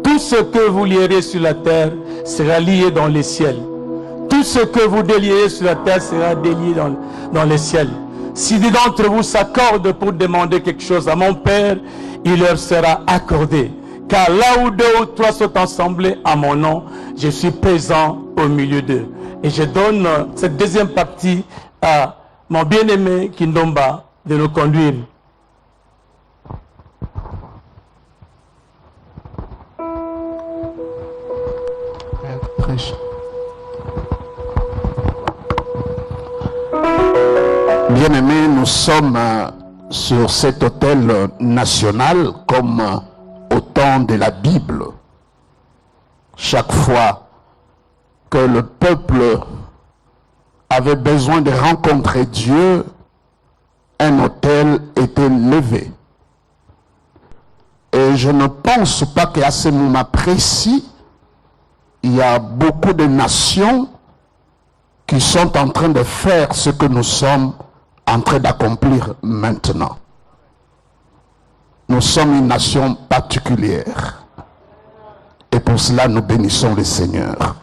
[SPEAKER 7] tout ce que vous lierez sur la terre sera lié dans les ciels. Tout ce que vous délierez sur la terre sera délié dans les ciels. Si des d'entre vous s'accordent pour demander quelque chose à mon Père, il leur sera accordé. Car là où 2 ou 3 sont assemblés à mon nom, je suis présent au milieu d'eux. Et je donne cette deuxième partie à mon bien-aimé Kindomba de nous conduire.
[SPEAKER 8] Bien-aimés, nous sommes sur cet autel national comme au temps de la Bible. Chaque fois que le peuple avait besoin de rencontrer Dieu, un autel était levé. Et je ne pense pas qu'à ce moment précis, il y a beaucoup de nations qui sont en train de faire ce que nous sommes en train d'accomplir maintenant. Nous sommes une nation particulière. Et pour cela, nous bénissons le Seigneur.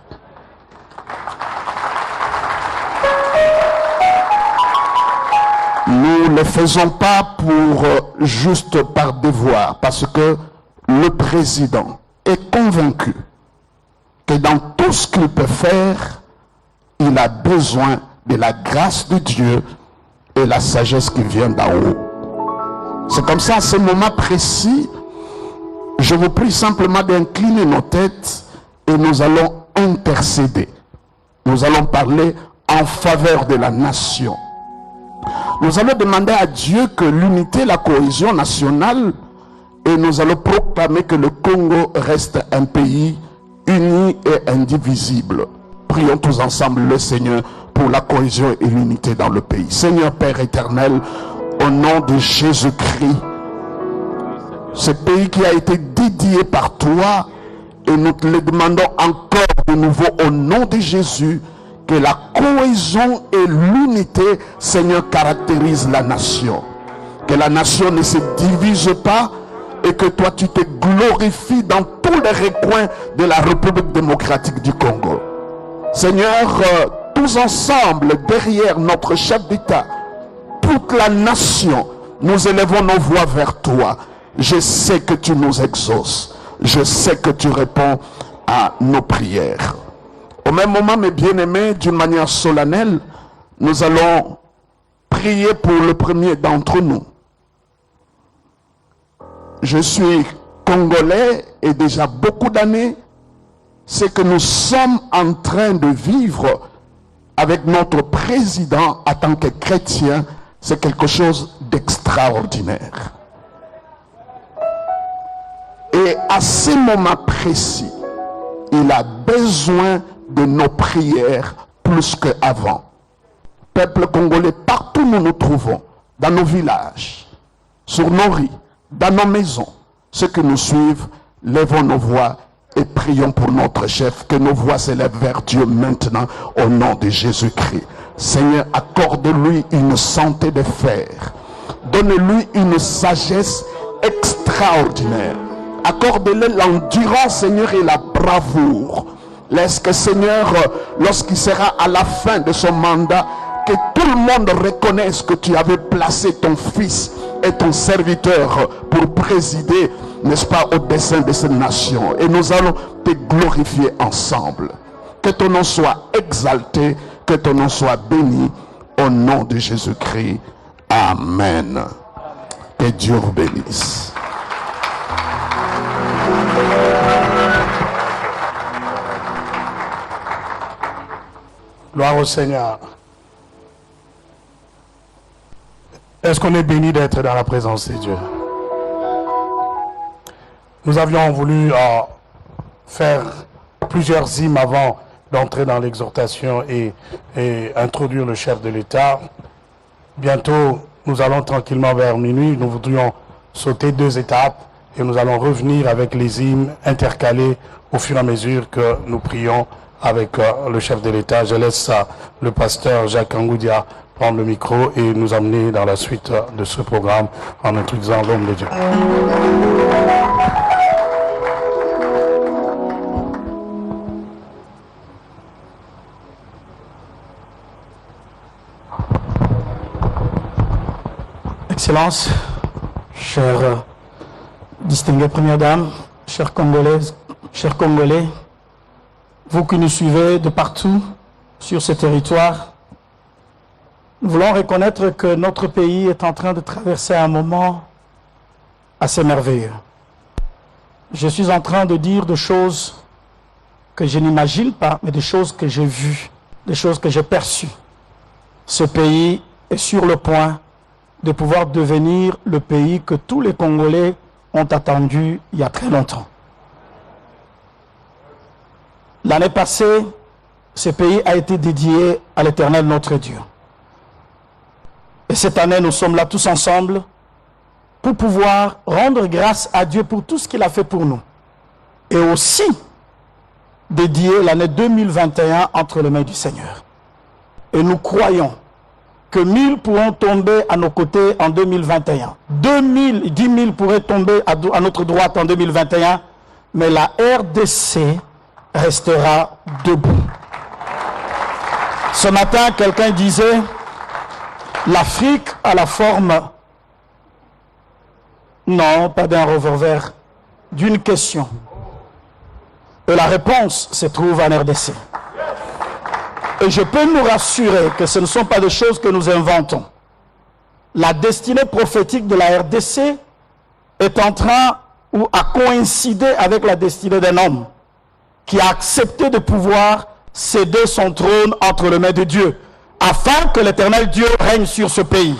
[SPEAKER 8] Nous ne le faisons pas juste par devoir, parce que le président est convaincu que dans tout ce qu'il peut faire, il a besoin de la grâce de Dieu et la sagesse qui vient d'en haut. C'est comme ça, à ce moment précis, je vous prie simplement d'incliner nos têtes et nous allons intercéder. Nous allons parler en faveur de la nation. Nous allons demander à Dieu que l'unité, la cohésion nationale, et nous allons proclamer que le Congo reste un pays uni et indivisible. Prions tous ensemble le Seigneur pour la cohésion et l'unité dans le pays. Seigneur Père éternel, au nom de Jésus-Christ, ce pays qui a été dédié par toi, et nous te le demandons encore de nouveau au nom de Jésus, que la cohésion et l'unité, Seigneur, caractérisent la nation. Que la nation ne se divise pas et que toi tu te glorifies dans tous les recoins de la République démocratique du Congo. Seigneur, tous ensemble, derrière notre chef d'État, toute la nation, nous élevons nos voix vers toi. Je sais que tu nous exauces. Je sais que tu réponds à nos prières. Au même moment, mes bien-aimés, d'une manière solennelle, nous allons prier pour le premier d'entre nous. Je suis congolais et déjà beaucoup d'années, ce que nous sommes en train de vivre avec notre président en tant que chrétien, c'est quelque chose d'extraordinaire. Et à ce moment précis, il a besoin de nos prières plus qu'avant. Peuple congolais, partout où nous nous trouvons, dans nos villages, sur nos rues, dans nos maisons, ceux qui nous suivent, lèvons nos voix et prions pour notre chef, que nos voix s'élèvent vers Dieu maintenant au nom de Jésus-Christ. Seigneur, accorde-lui une santé de fer. Donne-lui une sagesse extraordinaire. Accorde-lui l'endurance, Seigneur, et la bravoure. Laisse que, Seigneur, lorsqu'il sera à la fin de son mandat, que tout le monde reconnaisse que tu avais placé ton fils et ton serviteur pour présider, n'est-ce pas, au dessein de cette nation. Et nous allons te glorifier ensemble. Que ton nom soit exalté, que ton nom soit béni, au nom de Jésus-Christ. Amen. Que Dieu vous bénisse.
[SPEAKER 1] Gloire au Seigneur. Est-ce qu'on est béni d'être dans la présence de Dieu? Nous avions voulu faire plusieurs hymnes avant d'entrer dans l'exhortation et introduire le chef de l'État. Bientôt, nous allons tranquillement vers minuit. Nous voudrions sauter 2 étapes et nous allons revenir avec les hymnes intercalés au fur et à mesure que nous prions avec le chef de l'État. Je laisse le pasteur Jacques Angoudia prendre le micro et nous amener dans la suite de ce programme en introduisant l'homme de Dieu.
[SPEAKER 7] Excellences, chère distinguée Première Dame, chères Congolaises, chers Congolais, vous qui nous suivez de partout sur ce territoire, nous voulons reconnaître que notre pays est en train de traverser un moment assez merveilleux. Je suis en train de dire des choses que je n'imagine pas, mais des choses que j'ai vues, des choses que j'ai perçues. Ce pays est sur le point de pouvoir devenir le pays que tous les Congolais ont attendu il y a très longtemps. L'année passée, ce pays a été dédié à l'Éternel notre Dieu. Et cette année, nous sommes là tous ensemble pour pouvoir rendre grâce à Dieu pour tout ce qu'il a fait pour nous. Et aussi dédier l'année 2021 entre les mains du Seigneur. Et nous croyons que 1000 pourront tomber à nos côtés en 2021. 10 000 pourraient tomber à notre droite en 2021. Mais la RDC restera debout. Ce matin, quelqu'un disait, l'Afrique a la forme, non, pas d'un revolver, d'une question. Et la réponse se trouve en RDC. Et je peux nous rassurer que ce ne sont pas des choses que nous inventons. La destinée prophétique de la RDC est en train ou a coïncidé avec la destinée d'un homme qui a accepté de pouvoir céder son trône entre les mains de Dieu. afin que l'Éternel Dieu règne sur ce pays.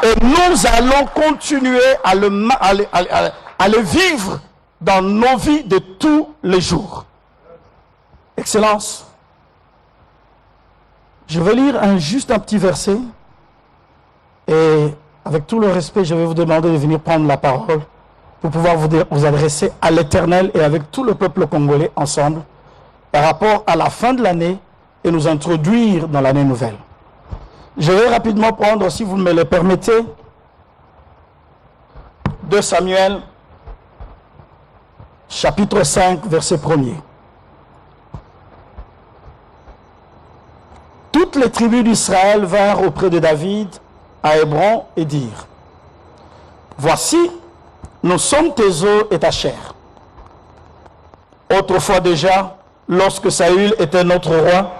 [SPEAKER 7] Et nous allons continuer à le vivre dans nos vies de tous les jours. Excellence, je vais lire juste un petit verset et avec tout le respect, je vais vous demander de venir prendre la parole pour pouvoir vous adresser à l'Éternel et avec tout le peuple congolais ensemble par rapport à la fin de l'année et nous introduire dans l'année nouvelle. Je vais rapidement prendre, si vous me le permettez, 2 Samuel, chapitre 5, verset 1er. Toutes les tribus d'Israël vinrent auprès de David à Hébron et dirent: voici, nous sommes tes os et ta chair. Autrefois déjà, lorsque Saül était notre roi,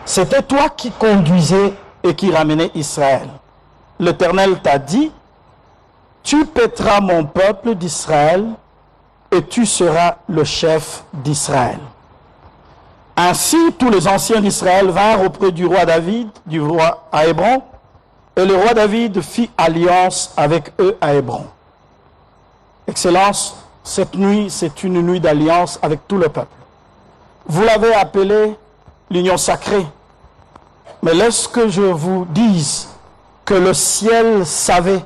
[SPEAKER 7] c'était toi qui conduisais et qui ramenais Israël. L'Éternel t'a dit: tu paîtras mon peuple d'Israël et tu seras le chef d'Israël. Ainsi, tous les anciens d'Israël vinrent auprès du roi David, du roi à Hébron, et le roi David fit alliance avec eux à Hébron. Excellence, cette nuit, c'est une nuit d'alliance avec tout le peuple. Vous l'avez appelée l'union sacrée. Mais laisse que je vous dise que le ciel savait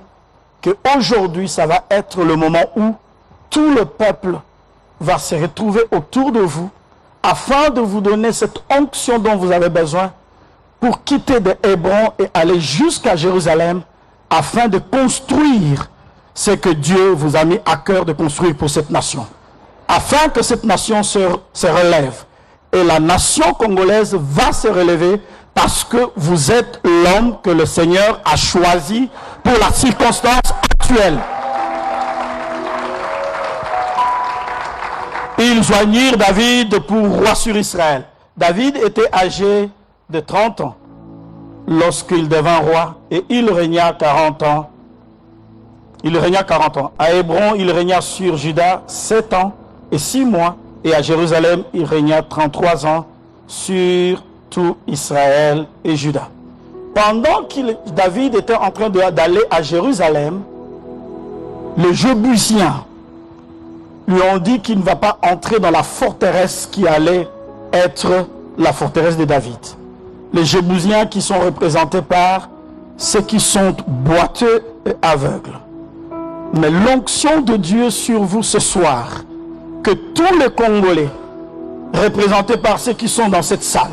[SPEAKER 7] qu'aujourd'hui, ça va être le moment où tout le peuple va se retrouver autour de vous afin de vous donner cette onction dont vous avez besoin pour quitter de Hébron et aller jusqu'à Jérusalem afin de construire ce que Dieu vous a mis à cœur de construire pour cette nation. Afin que cette nation se relève. Et la nation congolaise va se relever parce que vous êtes l'homme que le Seigneur a choisi pour la circonstance actuelle. Ils joignirent David pour roi sur Israël. David était âgé de 30 ans lorsqu'il devint roi et il régna 40 ans. Il régna 40 ans. À Hébron, il régna sur Juda 7 ans et 6 mois. Et à Jérusalem, il régna 33 ans sur tout Israël et Juda. Pendant que David était en train d'aller à Jérusalem, les Jébusiens lui ont dit qu'il ne va pas entrer dans la forteresse qui allait être la forteresse de David. Les Jébusiens qui sont représentés par ceux qui sont boiteux et aveugles. Mais l'onction de Dieu sur vous ce soir, que tous les Congolais, représentés par ceux qui sont dans cette salle,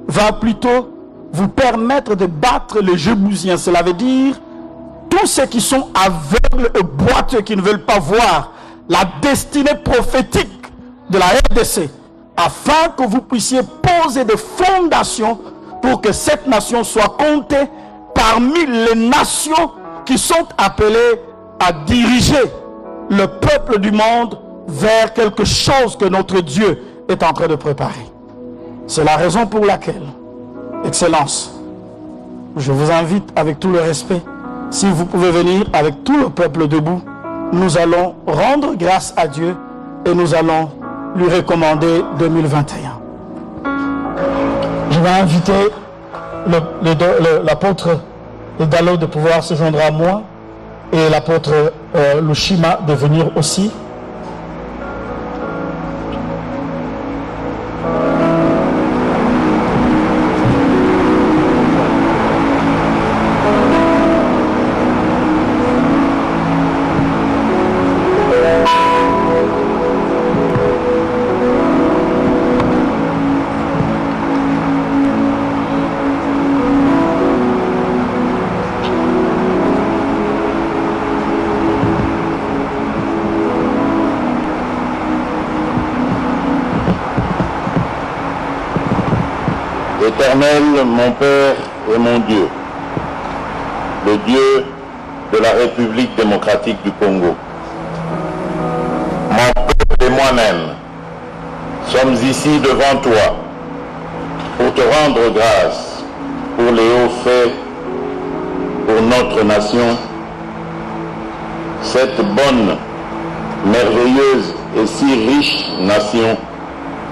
[SPEAKER 7] va plutôt vous permettre de battre les Jébusiens. Cela veut dire tous ceux qui sont aveugles et boiteux, qui ne veulent pas voir la destinée prophétique de la RDC, afin que vous puissiez poser des fondations pour que cette nation soit comptée parmi les nations qui sont appelées à diriger le peuple du monde vers quelque chose que notre Dieu est en train de préparer. C'est la raison pour laquelle, Excellence, je vous invite avec tout le respect, si vous pouvez venir avec tout le peuple debout, nous allons rendre grâce à Dieu et nous allons lui recommander 2021. Je vais inviter l'apôtre Dalo de pouvoir se joindre à moi et l'apôtre Lushima de venir aussi.
[SPEAKER 9] Éternel, mon Père et mon Dieu, le Dieu de la République démocratique du Congo, mon peuple et moi-même sommes ici devant toi pour te rendre grâce pour les hauts faits pour notre nation, cette bonne, merveilleuse et si riche nation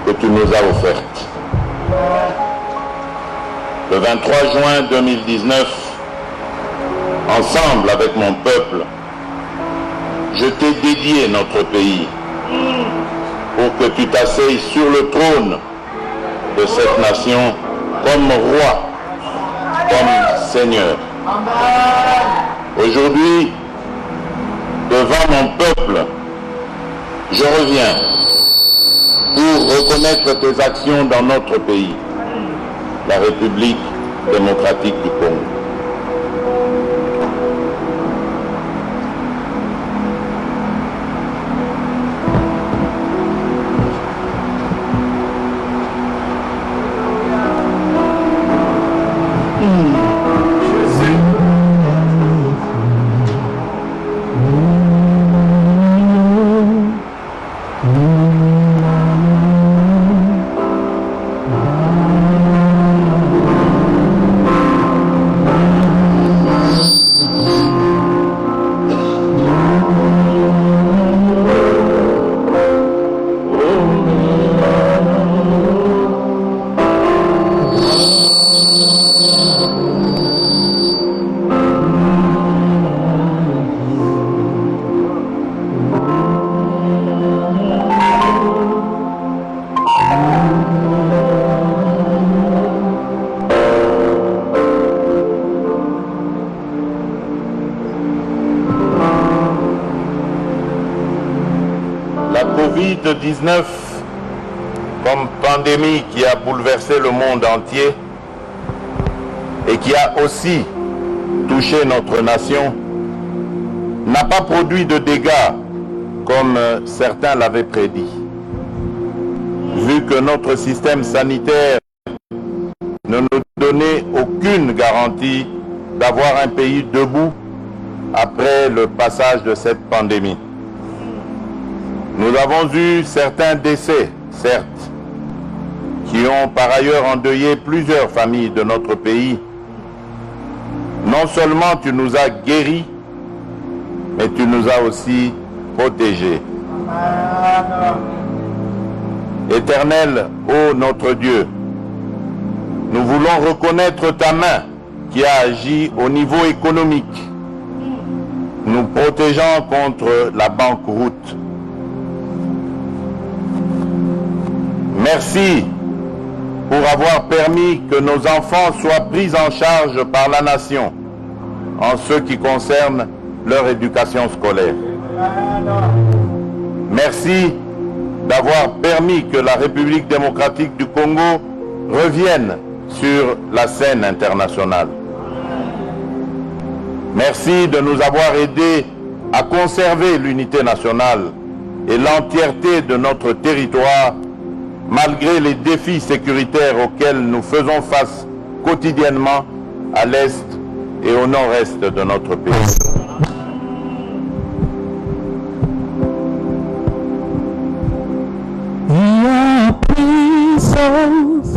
[SPEAKER 9] que tu nous as offerte. Le 23 juin 2019, ensemble avec mon peuple, je t'ai dédié notre pays pour que tu t'asseyes sur le trône de cette nation comme roi, comme Seigneur. Aujourd'hui, devant mon peuple, je reviens pour reconnaître tes actions dans notre pays, la République démocratique du Congo. La Covid-19, comme pandémie qui a bouleversé le monde entier et qui a aussi touché notre nation, n'a pas produit de dégâts comme certains l'avaient prédit. Vu que notre système sanitaire ne nous donnait aucune garantie d'avoir un pays debout après le passage de cette pandémie. Nous avons eu certains décès, certes, qui ont par ailleurs endeuillé plusieurs familles de notre pays. Non seulement tu nous as guéris, mais tu nous as aussi protégés. Éternel, ô notre Dieu, nous voulons reconnaître ta main qui a agi au niveau économique, nous protégeant contre la banqueroute. Merci pour avoir permis que nos enfants soient pris en charge par la nation en ce qui concerne leur éducation scolaire. Merci d'avoir permis que la République démocratique du Congo revienne sur la scène internationale. Merci de nous avoir aidés à conserver l'unité nationale et l'entièreté de notre territoire malgré les défis sécuritaires auxquels nous faisons face quotidiennement à l'est et au nord-est de notre pays.
[SPEAKER 3] Il y a puissance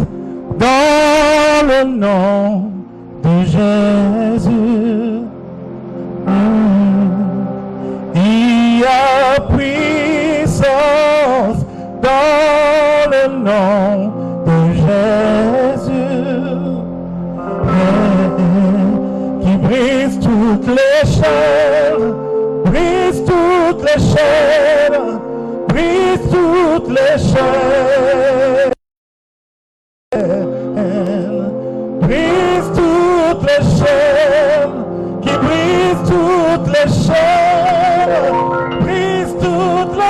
[SPEAKER 3] dans le nom de Jésus. Il y a puissance dans le nom de Jésus, qui brise toutes les chaînes, brise toutes les chaînes, brise toutes les chaînes, brise toutes les chaînes, qui brise toutes les chaînes, brise toutes les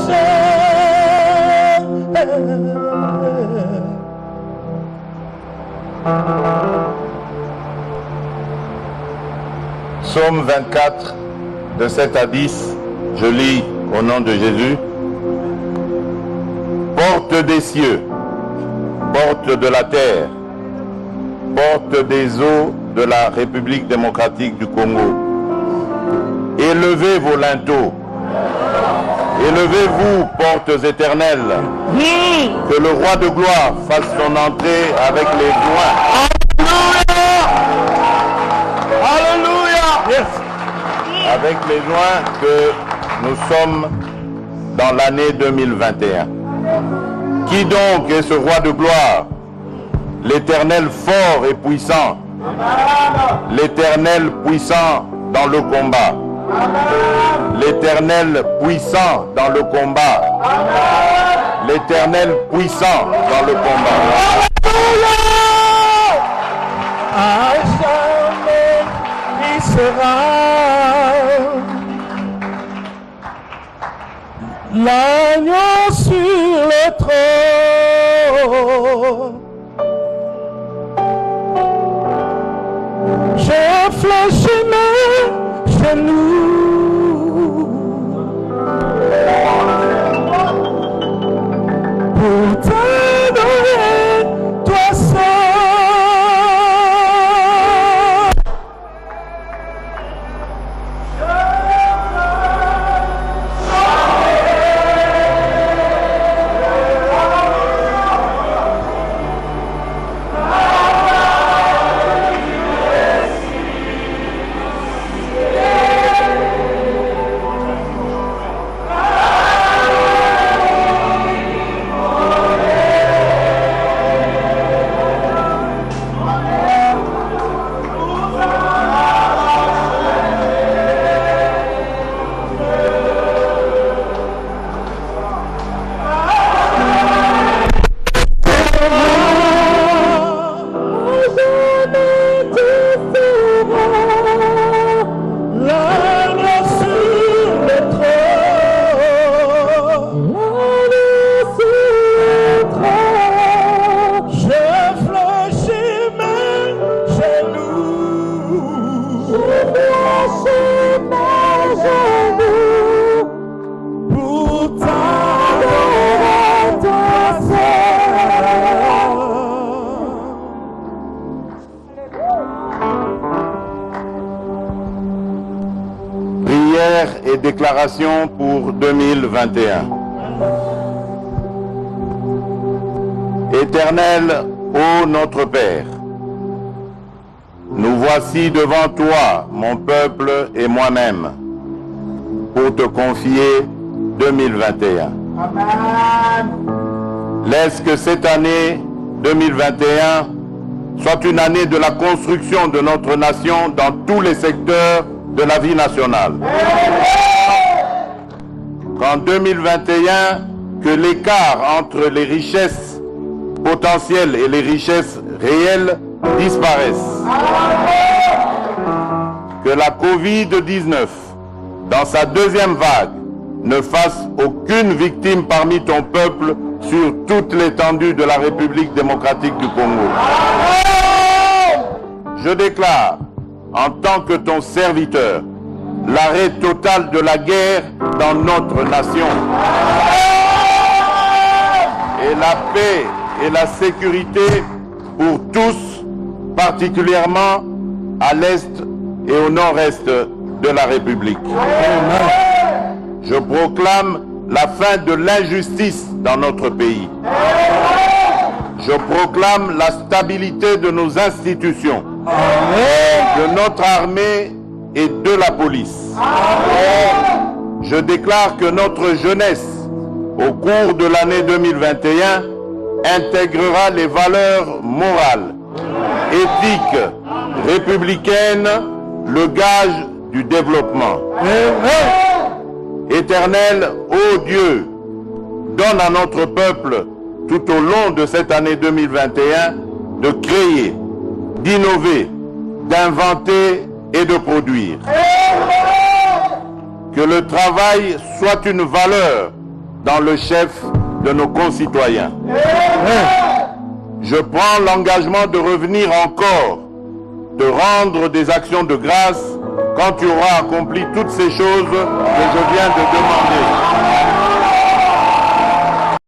[SPEAKER 3] chaînes.
[SPEAKER 9] Psaume 24, de 7 à 10, je lis au nom de Jésus. Porte des cieux, porte de la terre, porte des eaux de la République démocratique du Congo. Élevez vos linteaux. Élevez-vous, portes éternelles. Que le roi de gloire fasse son entrée avec les joints. Alléluia. Yes. Avec les joints que nous sommes dans l'année 2021. Qui donc est ce roi de gloire? l'Éternel fort et puissant, l'Éternel puissant dans le combat, l'Éternel puissant dans le combat, l'Éternel puissant dans le combat.
[SPEAKER 3] À jamais il sera l'agneau sur le trône. Je fléchis mes genoux pour t'adorer, toi seul.
[SPEAKER 9] Et déclaration pour 2021. Éternel, ô notre Père, nous voici devant toi, mon peuple et moi-même, pour te confier 2021. Amen. Laisse que cette année 2021 soit une année de la construction de notre nation dans tous les secteurs de la vie nationale. Qu'en 2021, que l'écart entre les richesses potentielles et les richesses réelles disparaisse. Que la Covid-19, dans sa deuxième vague, ne fasse aucune victime parmi ton peuple sur toute l'étendue de la République démocratique du Congo. Je déclare, en tant que ton serviteur, l'arrêt total de la guerre dans notre nation. Et la paix et la sécurité pour tous, particulièrement à l'est et au nord-est de la République. Je proclame la fin de l'injustice dans notre pays. Je proclame la stabilité de nos institutions, de notre armée et de la police. Je déclare que notre jeunesse, au cours de l'année 2021, intégrera les valeurs morales, éthiques, républicaines, le gage du développement. Éternel, ô Dieu, donne à notre peuple, tout au long de cette année 2021, de créer, d'innover, d'inventer et de produire. Que le travail soit une valeur dans le chef de nos concitoyens. Je prends l'engagement de revenir encore, de rendre des actions de grâce quand tu auras accompli toutes ces choses que je viens de demander.